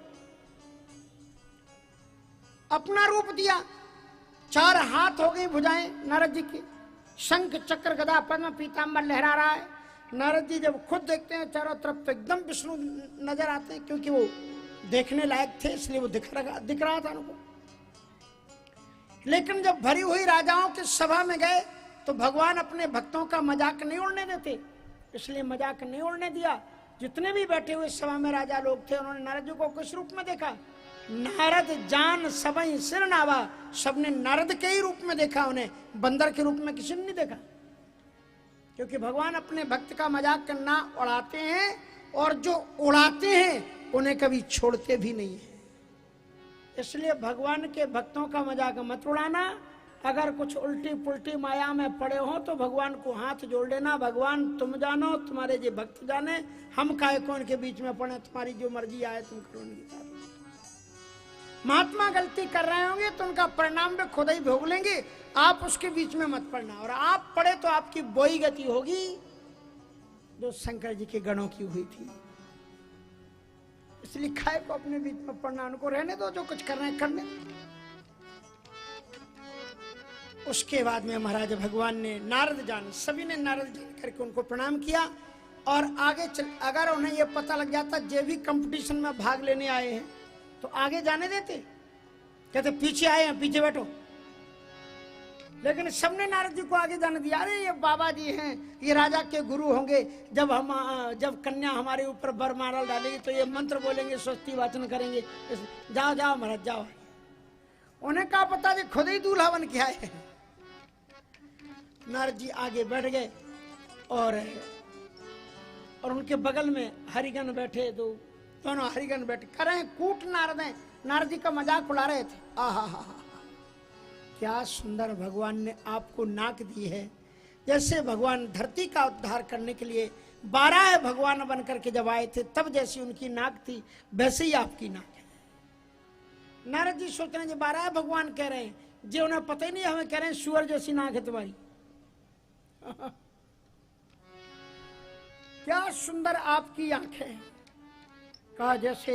अपना रूप दिया, 4 हाथ हो गई भुजाएं नारद जी की, शंख चक्र गदा पद्म पीतांबर लहरा रहा है। नारद जी जब खुद देखते हैं चारों तरफ तो एकदम विष्णु नजर आते हैं, क्योंकि वो देखने लायक थे इसलिए वो दिख रहा था उनको। लेकिन जब भरी हुई राजाओं की सभा में गए तो भगवान अपने भक्तों का मजाक नहीं उड़ने देते, इसलिए मजाक नहीं उड़ने दिया। जितने भी बैठे हुए सभा में राजा लोग थे उन्होंने नारद जी को किस रूप में देखा? नारद जान सबई सिर नावा, सबने नारद के ही रूप में देखा, उन्हें बंदर के रूप में किसी ने नहीं देखा। क्योंकि भगवान अपने भक्त का मजाक ना उड़ाते हैं, और जो उड़ाते हैं उन्हें कभी छोड़ते भी नहीं है। इसलिए भगवान के भक्तों का मजाक मत उड़ाना। अगर कुछ उल्टी पुल्टी माया में पड़े हो तो भगवान को हाथ जोड़ लेना, भगवान तुम जानो, तुम्हारे जो भक्त जाने, हम काहे को इनके बीच में पड़े, तुम्हारी जो मर्जी आए तुम करो उनके साथ। महात्मा गलती कर रहे होंगे तो उनका परिणाम भी खुद ही भोग लेंगे, आप उसके बीच में मत पड़ना। और आप पड़े तो आपकी वही गति होगी जो शंकर जी के गणों की हुई थी। इसलिए खाए को अपने बीच में पड़ना, उनको रहने दो, जो कुछ कर रहे हैं करने। उसके बाद में महाराज भगवान ने नारद जान, सभी ने नारद जान करके उनको प्रणाम किया। और आगे चल, अगर उन्हें यह पता लग जाता जे भी कंपटीशन में भाग लेने आए हैं तो आगे जाने देते, कहते पीछे आए हैं, पीछे बैठो। लेकिन सबने नारद जी को आगे जाने दिया। अरे ये बाबा जी हैं, ये राजा के गुरु होंगे, जब कन्या हमारे ऊपर बरमाला डालेगी तो ये मंत्र बोलेंगे, स्वस्ति वाचन करेंगे, जाओ जाओ महाराज जाओ। उन्हें क्या पता जी खुद ही दूल्हा बन के आए। नारद जी आगे बैठ गए और उनके बगल में हरिगण बैठे, दोनों हरिगण बैठे, कर रहे हैं कूट नारद हैं, नारद जी का मजाक उड़ा रहे थे। आहा हा, क्या सुंदर भगवान ने आपको नाक दी है। जैसे भगवान धरती का उद्धार करने के लिए 12 भगवान बनकर के जब आए थे तब जैसी उनकी नाक थी वैसे ही आपकी नाक है। नारद जी सोच रहे हैं 12 भगवान कह रहे हैं, जो उन्हें पता ही नहीं, हमें कह रहे हैं सुअर जैसी नाक है तुम्हारी। क्या सुंदर आपकी आंखें, कहा जैसे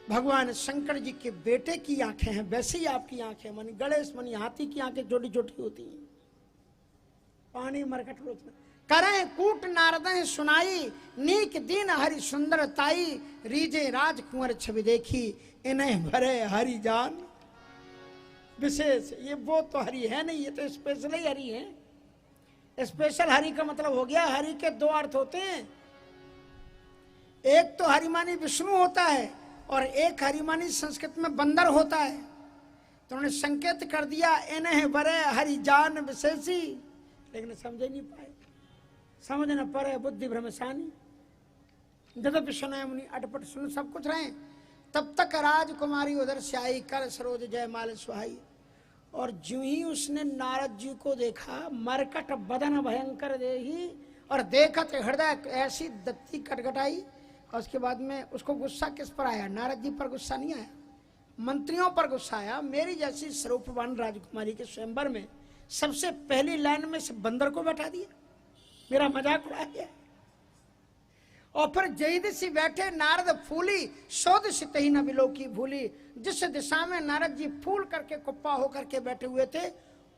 भगवान शंकर जी के बेटे की आंखें हैं वैसे ही आपकी आंखें, मनी गणेश मनी हाथी की आंखें छोटी छोटी होती हैं, पानी मरकट लोचन करें कूट नारदें सुनाई, नीक दिन हरि सुंदर ताई, रीजे राजकुंवर छवि देखी, इन्हें भरे हरि जान विशेष। ये वो तो हरि है नहीं, ये तो स्पेशल ही हरि है। स्पेशल हरि का मतलब हो गया, हरि के दो अर्थ होते हैं, एक तो हरिमानी विष्णु होता है और एक हरिमानी संस्कृत में बंदर होता है। तो उन्होंने संकेत कर दिया इन्हें बरे हरि जान विशेषी, लेकिन समझे नहीं पाए। समझ न पड़े बुद्धि भ्रमशानी, जदपि सुने मुनि अटपट सुन सब कुछ रहे। तब तक राजकुमारी उधर से आई, कर सरोज जयमाल सुहाई। और जो ही उसने नारद जी को देखा, मरकट बदन भयंकर देही, और देखत हृदय ऐसी दत्ती कटकटाई। और उसके बाद में उसको गुस्सा किस पर आया? नारद जी पर गुस्सा नहीं आया, मंत्रियों पर गुस्सा आया। मेरी जैसी स्वरूपवान राजकुमारी के स्वयंवर में सबसे पहली लाइन में से बंदर को बैठा दिया, मेरा मजाक उड़ाया। और फिर जय दिशि बैठे नारद फूली, सो दिशि तही न बिलो की भूली। जिस दिशा में नारद जी फूल करके कुप्पा होकर के बैठे हुए थे,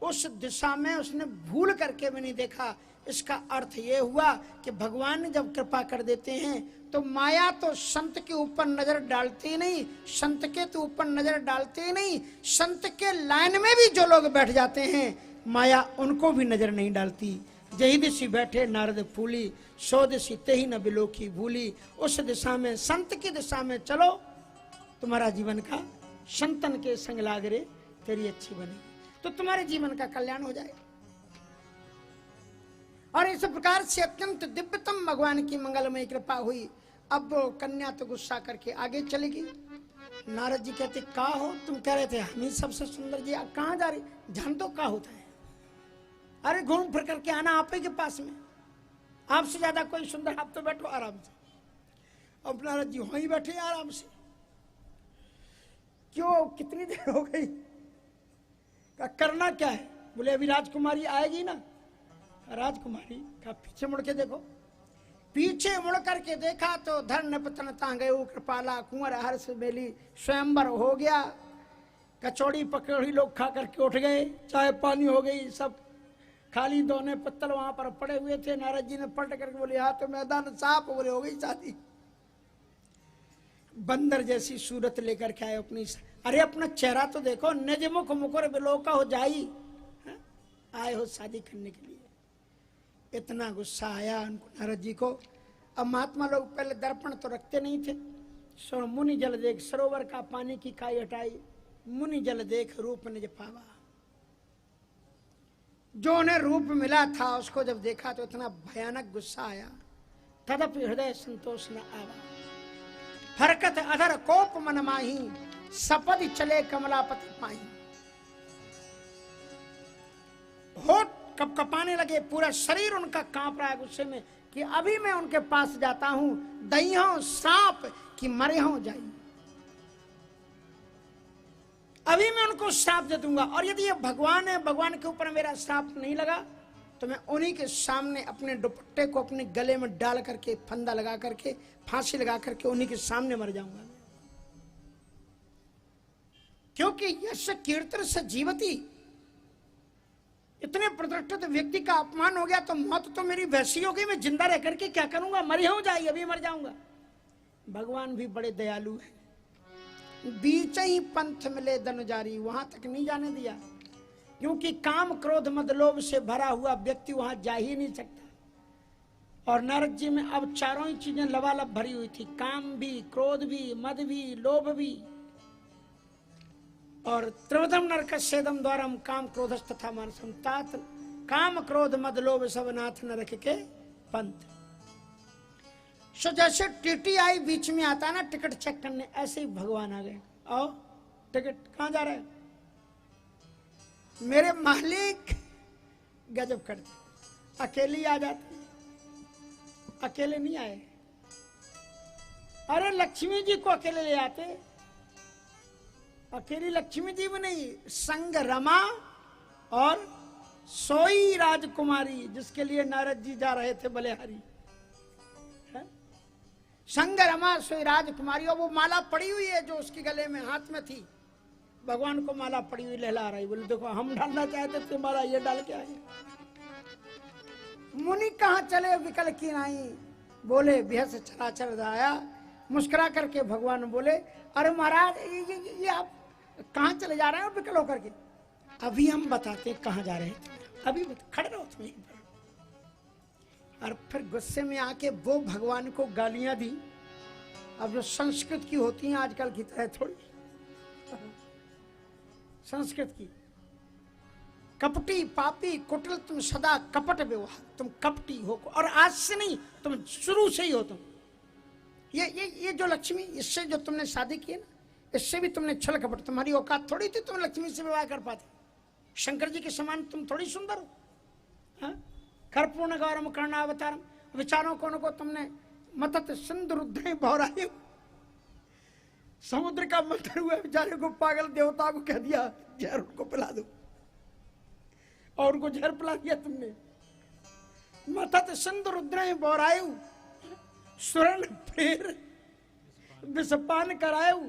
उस दिशा में उसने भूल करके भी नहीं देखा। इसका अर्थ ये हुआ कि भगवान जब कृपा कर देते हैं तो माया तो संत के ऊपर नजर डालती नहीं, संत के तो ऊपर नजर डालते नहीं, संत के लाइन में भी जो लोग बैठ जाते हैं माया उनको भी नजर नहीं डालती। जही दिशि बैठे नारद फूली, सो दिशि तेही न बिलोकी भूली। उस दिशा में, संत की दिशा में चलो, तुम्हारा जीवन का संतन के संग लागरे तेरी अच्छी बनेगी, तो तुम्हारे जीवन का कल्याण हो जाएगा। और इस प्रकार से अत्यंत दिव्यतम भगवान की मंगलमय कृपा हुई। अब वो कन्या तो गुस्सा करके आगे चलेगी। नारद जी कहते का हो, तुम कह रहे थे हम ही सबसे सुंदर जी, कहाँ जा रही, जान दो क्या होता है। अरे घूम फिर करके आना आप ही के पास में, आपसे ज्यादा कोई सुंदर, आप तो बैठो आराम से। अब नारद जी वहीं बैठे आराम से। क्यों, कितनी देर हो गई, करना क्या है? बोले अभी राजकुमारी आएगी ना। राजकुमारी का पीछे मुड़ के देखो। पीछे मुड़ करके देखा तो धर्म पतन तांगे कृपाला, कुंवर हर्ष मेली, स्वयंवर हो गया। कचौड़ी पकौड़ी लोग खा करके उठ गए, चाय पानी हो गई, सब खाली दोने पत्तल वहां पर पड़े हुए थे। नारद जी ने पलट करके बोले हाँ तो मैदान साफ, बोले हो गई शादी। बंदर जैसी सूरत लेकर के आए अपनी। अरे अपना चेहरा तो देखो, निज मुख मुकुर बिलोका हो जाई, आए हो शादी करने के लिए। इतना गुस्सा आया उनको नारद जी को। अब महात्मा लोग पहले दर्पण तो रखते नहीं थे। सो मुनि जल देख सरोवर का पानी की काई हटाई, मुनि जल देख रूप निज पावा। जो उन्हें रूप मिला था उसको जब देखा तो इतना भयानक गुस्सा आया। तदपि हृदय संतोष न आवा, हरकत अधर कोप मन माही, सपद चले कमलापति पाई। होठ कपकपाने लगे, पूरा शरीर उनका कांप रहा है गुस्से में कि अभी मैं उनके पास जाता हूं, दई हो सांप कि मरे हो जाई, अभी मैं उनको श्राप दे दूंगा। और यदि ये भगवान है, भगवान के ऊपर मेरा श्राप नहीं लगा तो मैं उन्हीं के सामने अपने दुपट्टे को अपने गले में डाल करके, फंदा लगा करके, फांसी लगा करके उन्हीं के सामने मर जाऊंगा। क्योंकि यश कीर्तन से जीवती, इतने प्रतिष्ठित व्यक्ति का अपमान हो गया तो मौत तो मेरी वैसी हो गई, मैं जिंदा रह करके क्या करूंगा, मरी हो जाए, अभी मर जाऊंगा। भगवान भी बड़े दयालु है, बीच ही पंथ मिले धनुजारी, वहां तक नहीं जाने दिया, क्योंकि काम क्रोध मद लोभ से भरा हुआ व्यक्ति वहां जा ही नहीं सकता। और नरक जी में अब चारों ही चीजें लबालब भरी हुई थी, काम भी, क्रोध भी, मद भी, लोभ भी। और त्रिविधम नरक सेदम द्वारम काम क्रोधस तथा मानसम तात, काम क्रोध मद लोभ सब नाथ नरक के पंथ। सो जैसे टीटी आई बीच में आता ना टिकट चेक करने, ऐसे ही भगवान आ गए। आओ टिकट, कहां जा रहे हैं? मेरे मालिक गजब करते, अकेली आ जाते, अकेले नहीं आए। अरे लक्ष्मी जी को अकेले ले आते, अकेली लक्ष्मी जी भी नहीं, संग रमा और सोई राजकुमारी, जिसके लिए नारद जी जा रहे थे बलिहारी। संग रमा सोई राजकुमारी, और वो माला पड़ी हुई है जो उसके गले में हाथ में थी, भगवान को माला पड़ी हुई लहला रही। बोले देखो हम डालना चाहते थे, माला ये डाल के आए। मुनि कहाँ चले विकल की नाई, बोले बेहस चराचर आया। मुस्कुरा करके भगवान बोले अरे महाराज ये आप कहाँ चले जा रहे हैं विकल होकर के? अभी हम बताते कहाँ जा रहे हैं, अभी खड़े रहो तुम यहीं पर। और फिर गुस्से में आके वो भगवान को गालियां दी। अब जो संस्कृत की होती हैं आजकल की तरह थोड़ी, संस्कृत की, कपटी पापी कुटिल, तुम सदा कपट व्यवहार, तुम कपटी हो। और आज से नहीं, तुम शुरू से ही हो। तुम ये जो लक्ष्मी, इससे जो तुमने शादी की है ना, इससे भी तुमने छल कपट, तुम्हारी औकात थोड़ी थी तुम लक्ष्मी से विवाह कर पाते। शंकर जी के समान तुम थोड़ी सुंदर हो। हाँ? कर्पूर्ण गौरम कर्णावतारम, विचारों को तुमने मतत सिंधु रुद्र भौराई, समुद्र का मंथन हुआ बेचारे को पागल देवता को कह दिया जहर उनको पिला दो, और उनको जहर पिला दिया तुमने। मतत सिंधु रुद्र भौरायु, सुरण फेर विषपान करायु,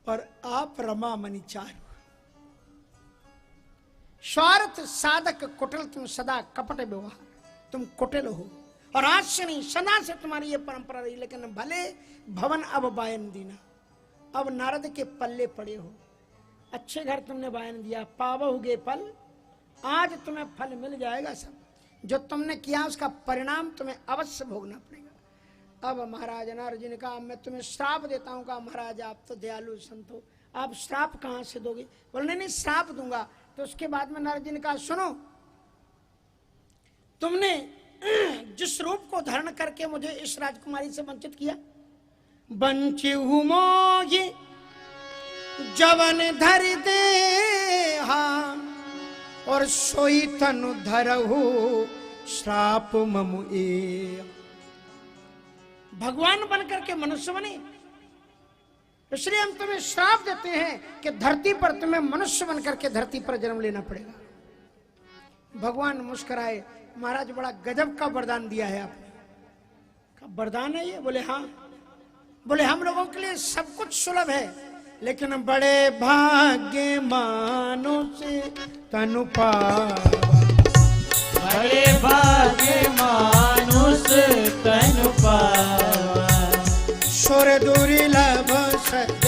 और आप रमा मणि चारु। स्वार्थ साधक कुटिल, तुम सदा कपट व्यवहार, तुम कुटिल हो। और आज से नहीं, सदा से तुम्हारी ये परंपरा रही। लेकिन भले भवन अब बायन दीना, अब नारद के पल्ले पड़े हो। अच्छे घर तुमने बायन दिया, पावोगे फल, आज तुम्हें फल मिल जाएगा। सब जो तुमने किया उसका परिणाम तुम्हें अवश्य भोगना पड़ेगा। अब महाराज नारद जी ने कहा मैं तुम्हें श्राप देता हूँ। कहा महाराज आप तो दयालु संत हो, आप श्राप कहाँ से दोगे? बोले नहीं श्राप दूंगा। तो उसके बाद में नारद जी ने कहा सुनो, तुमने जिस रूप को धारण करके मुझे इस राजकुमारी से वंचित किया, बंचिहु मोहि जवन धर दे हाँ, और सोई तनु धरहु श्राप ममु ए। भगवान बनकर के मनुष्य बने, इसलिए हम तुम्हें श्राप देते हैं कि धरती पर तुम्हें मनुष्य बनकर के धरती पर जन्म लेना पड़ेगा। भगवान मुस्कुराए, महाराज बड़ा गजब का वरदान दिया है आपने। का वरदान है ये? बोले हाँ। बोले हम लोगों के लिए सब कुछ सुलभ है, लेकिन बड़े भाग्य मानो से तनु पावा, बड़े भाग्य मानुष तनु पावा, सुर दुर्लभ सद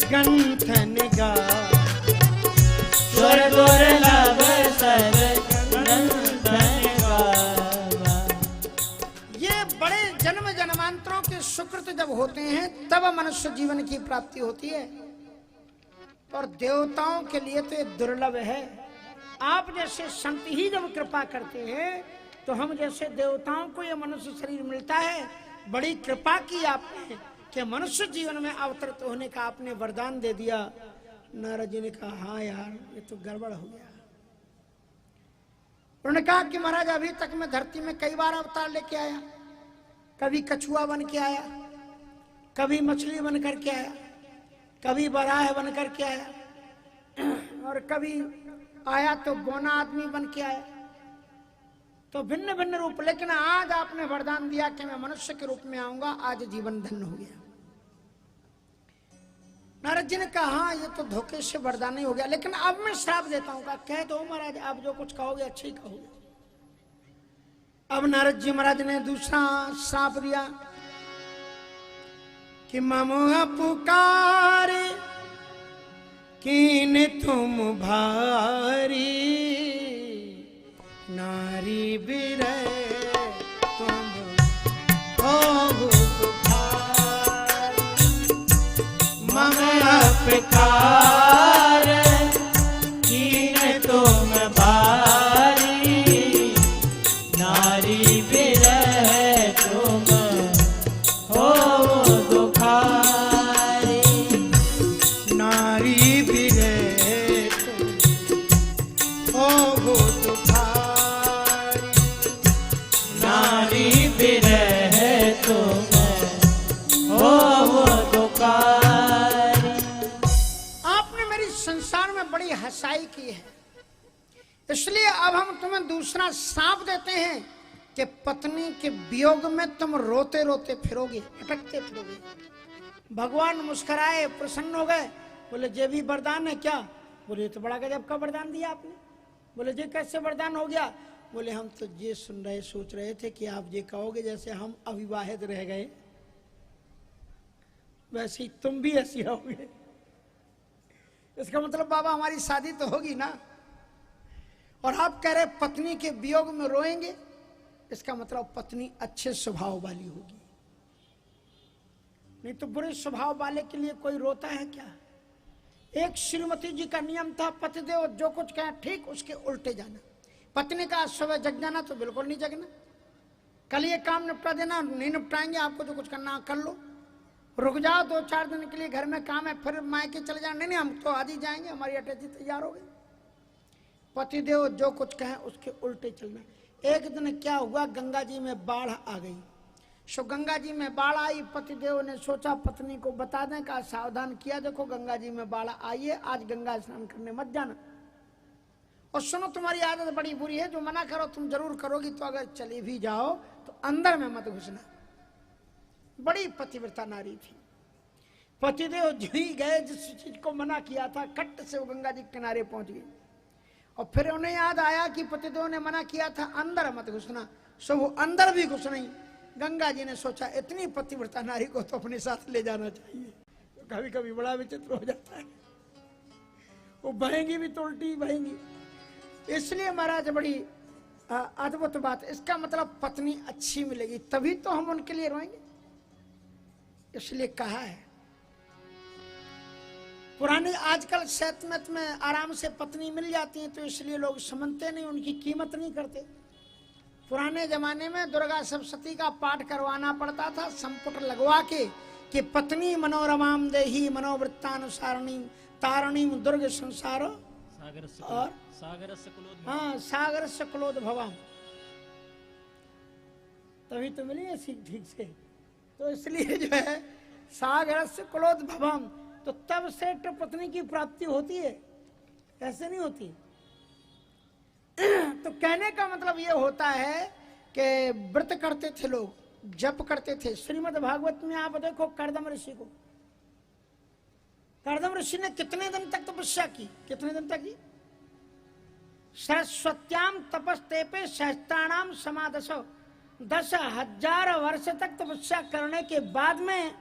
गंथन गा, सुर दुर्लभ सद गंथन गावा। ये बड़े जन्म जन्मांतरों के सुकृत जब होते हैं तब मनुष्य जीवन की प्राप्ति होती है, और देवताओं के लिए तो ये दुर्लभ है। आप जैसे संत ही जब कृपा करते हैं तो हम जैसे देवताओं को ये मनुष्य शरीर मिलता है। बड़ी कृपा की आपने कि मनुष्य जीवन में अवतरित होने का आपने वरदान दे दिया। नारद जी ने कहा हाँ यार ये तो गड़बड़ हो गया। उन्होंने कहा कि महाराज अभी तक मैं धरती में कई बार अवतार लेके आया, कभी कछुआ बन के आया, कभी मछली बन करके आया, कभी बराह बन करके आया, और कभी आया तो बौना आदमी बन के आया, तो भिन्न भिन्न रूप। लेकिन आज आपने वरदान दिया कि मैं मनुष्य के रूप में आऊंगा, आज जीवन धन्य हो गया। नारद जी ने कहा हाँ ये तो धोखे से वरदान नहीं हो गया, लेकिन अब मैं श्राप देता हूँ। कहा कह दो महाराज, आप जो कुछ कहोगे अच्छे ही कहोगे। अब नारद जी महाराज ने दूसरा श्राप दिया कि ममुआ पुकारे कीन तुम भारी, नारी बिरह तुम हो दुखारी। ममुआ पुकारे कीन तुम भारी, नारी बिरह तुम हो दुखारी। नारी बिरह तुम हो दुखारी। नारी बिरह तुम हो दुखारी। आपने मेरी संसार में बड़ी हंसाई की है, इसलिए अब हम तुम्हें दूसरा श्राप देते हैं कि पत्नी के वियोग में तुम रोते रोते फिरोगे, अटकते फिरोगे। भगवान मुस्कुराए, प्रसन्न हो गए, बोले जे भी वरदान है क्या? बोले तो बड़ा गजब का वरदान दिया आपने। बोले जे कैसे वरदान हो गया? बोले हम तो ये सुन रहे सोच रहे थे कि आप ये कहोगे जैसे हम अविवाहित रह गए वैसे ही तुम भी ऐसी रहोगे। इसका मतलब बाबा हमारी शादी तो होगी ना, और आप कह रहे पत्नी के वियोग में रोएंगे, इसका मतलब पत्नी अच्छे स्वभाव वाली होगी। नहीं तो बुरे स्वभाव वाले के लिए कोई रोता है क्या? एक श्रीमती जी का नियम था, पतिदेव जो कुछ कहे ठीक उसके उल्टे जाना। पत्नी का सुबह जग जाना तो बिल्कुल नहीं जगना, कल ये काम निपटा देना, नहीं निपटाएंगे आपको जो कुछ करना कर लो, रुक जाओ 2-4 दिन के लिए घर में काम है, फिर मायके चले जाओ, नहीं हम तो आज ही जाएंगे, हमारी अटैची तैयार हो गई। पतिदेव जो कुछ कहें उसके उल्टे चलना। एक दिन क्या हुआ, गंगा जी में बाढ़ आ गई। सो गंगा जी में बाढ़ आई, पतिदेव ने सोचा पत्नी को बता दें, का सावधान किया, देखो गंगा जी में बाढ़ आई है, आज गंगा स्नान करने मत जाना, और सुनो तुम्हारी आदत बड़ी बुरी है, जो मना करो तुम जरूर करोगी, तो अगर चली भी जाओ तो अंदर में मत घुसना। बड़ी पतिव्रता नारी थी। पतिदेव जो ही गए, जिस चीज को मना किया था, कट से वो गंगा जी के किनारे पहुंच गए, और फिर उन्हें याद आया कि पतिदेव ने मना किया था अंदर मत घुसना, सो वो अंदर भी घुस नहीं। गंगा जी ने सोचा इतनी पतिव्रता नारी को तो अपने साथ ले जाना चाहिए। तो कभी कभी बड़ा विचित्र हो जाता है, वो बहेंगी भी तो उल्टी बहेंगी। इसलिए महाराज बड़ी अद्भुत बात। इसका मतलब पत्नी अच्छी मिलेगी तभी तो हम उनके लिए रोएंगे, इसलिए कहा है। पुराने आजकल शैतमत में आराम से पत्नी मिल जाती है, तो इसलिए लोग समझते नहीं, उनकी कीमत नहीं करते। पुराने जमाने में दुर्गा सप्तशती का पाठ करवाना पड़ता था, संपुट लगवा के, कि पत्नी मनोरमाम देही मनोवृत्तानुसारणी तारणी दुर्ग संसारो और सागर से कुलोद्भवाम। तभी तो मिली है ठीक से। तो इसलिए जो है सागर से कुलोद्भवाम, तो तब से पत्नी की प्राप्ति होती है, ऐसे नहीं होती। तो कहने का मतलब ये होता है कि व्रत करते थे लोग, जप करते थे। श्रीमद् भागवत में आप देखो कर्दम ऋषि को, कर्दम ऋषि ने कितने दिन तक तपस्या की? कितने दिन तक की? सरस्वत्याम तपस्तेपे सहस्त्राणाम समादशो, 10,000 वर्ष तक तपस्या करने के बाद में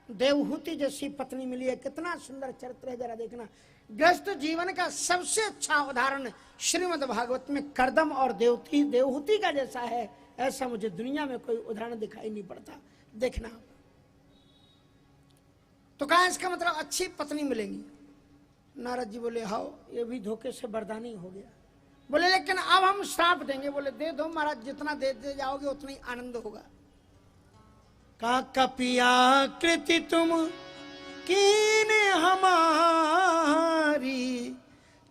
देवहूति जैसी पत्नी मिली है। कितना सुंदर चरित्र है, जरा देखना। गृहस्थ जीवन का सबसे अच्छा उदाहरण श्रीमद् भागवत में कर्दम और देवहूति का जैसा है, ऐसा मुझे दुनिया में कोई उदाहरण दिखाई नहीं पड़ता। देखना। तो कहा इसका मतलब अच्छी पत्नी मिलेंगी। नारद जी बोले हाओ, ये भी धोखे से वरदानी हो गया। बोले लेकिन अब हम श्राप देंगे। बोले दे दो महाराज, जितना दे जाओगे उतना ही आनंद होगा। का कपिया कृति तुम कीन हमारी,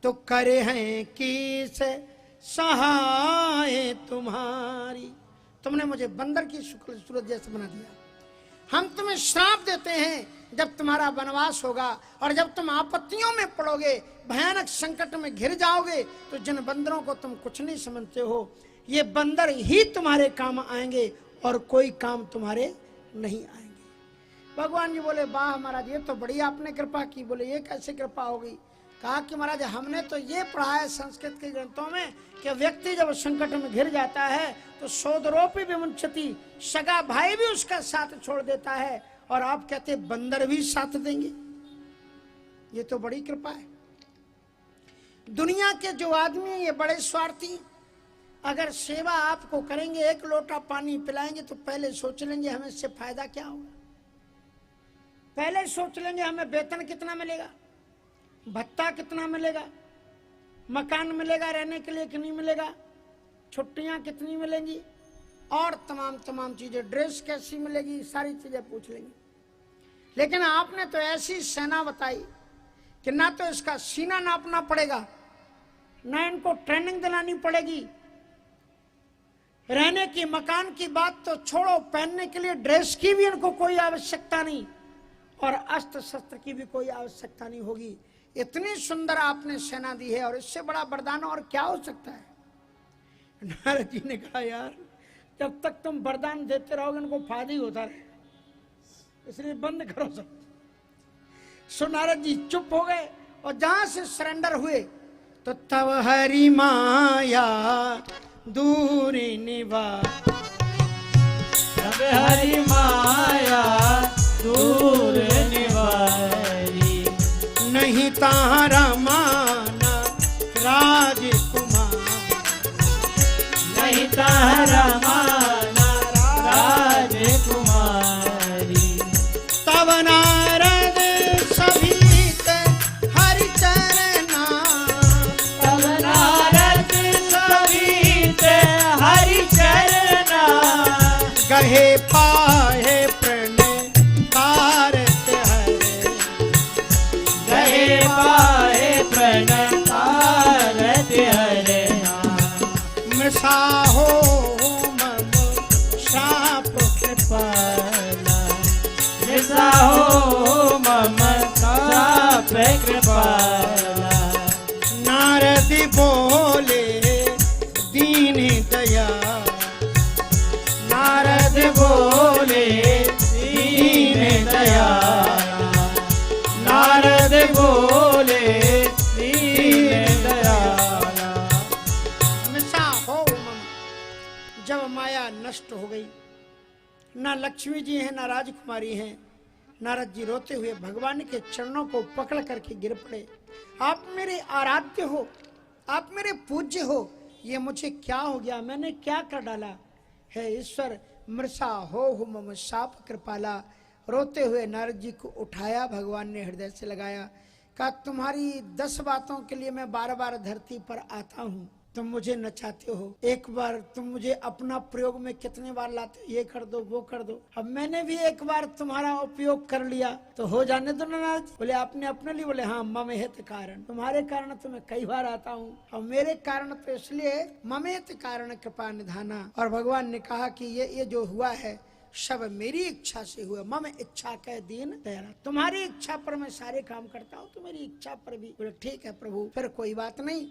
तो करे हैं किस सहाय तुम्हारी। तुमने मुझे बंदर की सूरत जैसे बना दिया। हम तुम्हें श्राप देते हैं, जब तुम्हारा वनवास होगा और जब तुम आपत्तियों में पड़ोगे, भयानक संकट में घिर जाओगे, तो जिन बंदरों को तुम कुछ नहीं समझते हो, ये बंदर ही तुम्हारे काम आएंगे और कोई काम तुम्हारे नहीं आएंगे। भगवान जी बोले वाह महाराज, ये तो बड़ी आपने कृपा की। बोले ये कैसे कृपा हो गई? कहा कि महाराज हमने तो ये पढ़ा है संस्कृत के ग्रंथों में कि व्यक्ति जब संकट में घिर जाता है तो सोदरोपी विमुंचति, सगा भाई भी उसका साथ छोड़ देता है, और आप कहते बंदर भी साथ देंगे। ये तो बड़ी कृपा है। दुनिया के जो आदमी हैं ये बड़े स्वार्थी, अगर सेवा आपको करेंगे, एक लोटा पानी पिलाएंगे तो पहले सोच लेंगे हमें इससे फायदा क्या होगा। पहले सोच लेंगे हमें वेतन कितना मिलेगा, भत्ता कितना मिलेगा, मकान मिलेगा रहने के लिए कि नहीं मिलेगा, छुट्टियां कितनी मिलेंगी, और तमाम चीजें, ड्रेस कैसी मिलेगी, सारी चीजें पूछ लेंगे। लेकिन आपने तो ऐसी सेना बताई कि ना तो इसका सीना नापना पड़ेगा, ना इनको ट्रेनिंग दिलानी पड़ेगी, रहने की मकान की बात तो छोड़ो, पहनने के लिए ड्रेस की भी इनको कोई आवश्यकता नहीं, और अस्त्र शस्त्र की भी कोई आवश्यकता नहीं होगी। इतनी सुंदर आपने सेना दी है, और इससे बड़ा वरदान और क्या हो सकता है? नारद जी ने कहा यार जब तक तुम वरदान देते रहोगे इनको फायदा ही होता रहेगा, इसलिए बंद करो सब। सो नारद जी चुप हो गए, और जहां से सरेंडर हुए तो तव हरि माया दूर निवास, तब हरि माया दूर निवारी, नहीं तारा माना राजकुमार, नहीं तारा माना राजकुमारी, तब नारद सभीत हरि चरना, तब नारद सभीत हरि चरना, गहे पाहे प्रण भारत हरे, गहे पाए प्रण भारत हरे, मृषा हो मम शाप कृपाला, ऐसा हो मम साप कृपाला, नारद बोले दीन दया, नारद बोले दीन दया, नारद बोले दीन दयाला, मृषा हो मम। जब माया नष्ट हो गई, ना लक्ष्मी जी हैं ना राजकुमारी हैं, नारद जी रोते हुए भगवान के चरणों को पकड़ करके गिर पड़े। आप मेरे आराध्य हो, आप मेरे पूज्य हो, ये मुझे क्या हो गया, मैंने क्या कर डाला है ईश्वर? मृषा हो मम शाप कृपाला। रोते हुए नारद जी को उठाया, भगवान ने हृदय से लगाया, कहा तुम्हारी 10 बातों के लिए मैं बार बार धरती पर आता हूँ, तुम मुझे नचाते हो, एक बार तुम मुझे अपना प्रयोग में कितने बार लाते हो, ये कर दो वो कर दो, अब मैंने भी एक बार तुम्हारा उपयोग कर लिया तो हो जाने दो नाराज। बोले आपने अपने लिए? बोले हाँ, मम हेत कारण, तुम्हारे कारण तो मैं कई बार आता हूँ, और मेरे कारण तो इसलिए मम हेत कारण कृपा निधाना। और भगवान ने कहा कि ये जो हुआ है सब मेरी इच्छा से हुआ, मम इच्छा कह दीन दयाला, तुम्हारी इच्छा पर मैं सारे काम करता हूँ, तो मेरी इच्छा पर भी। बोले ठीक है प्रभु, फिर कोई बात नहीं,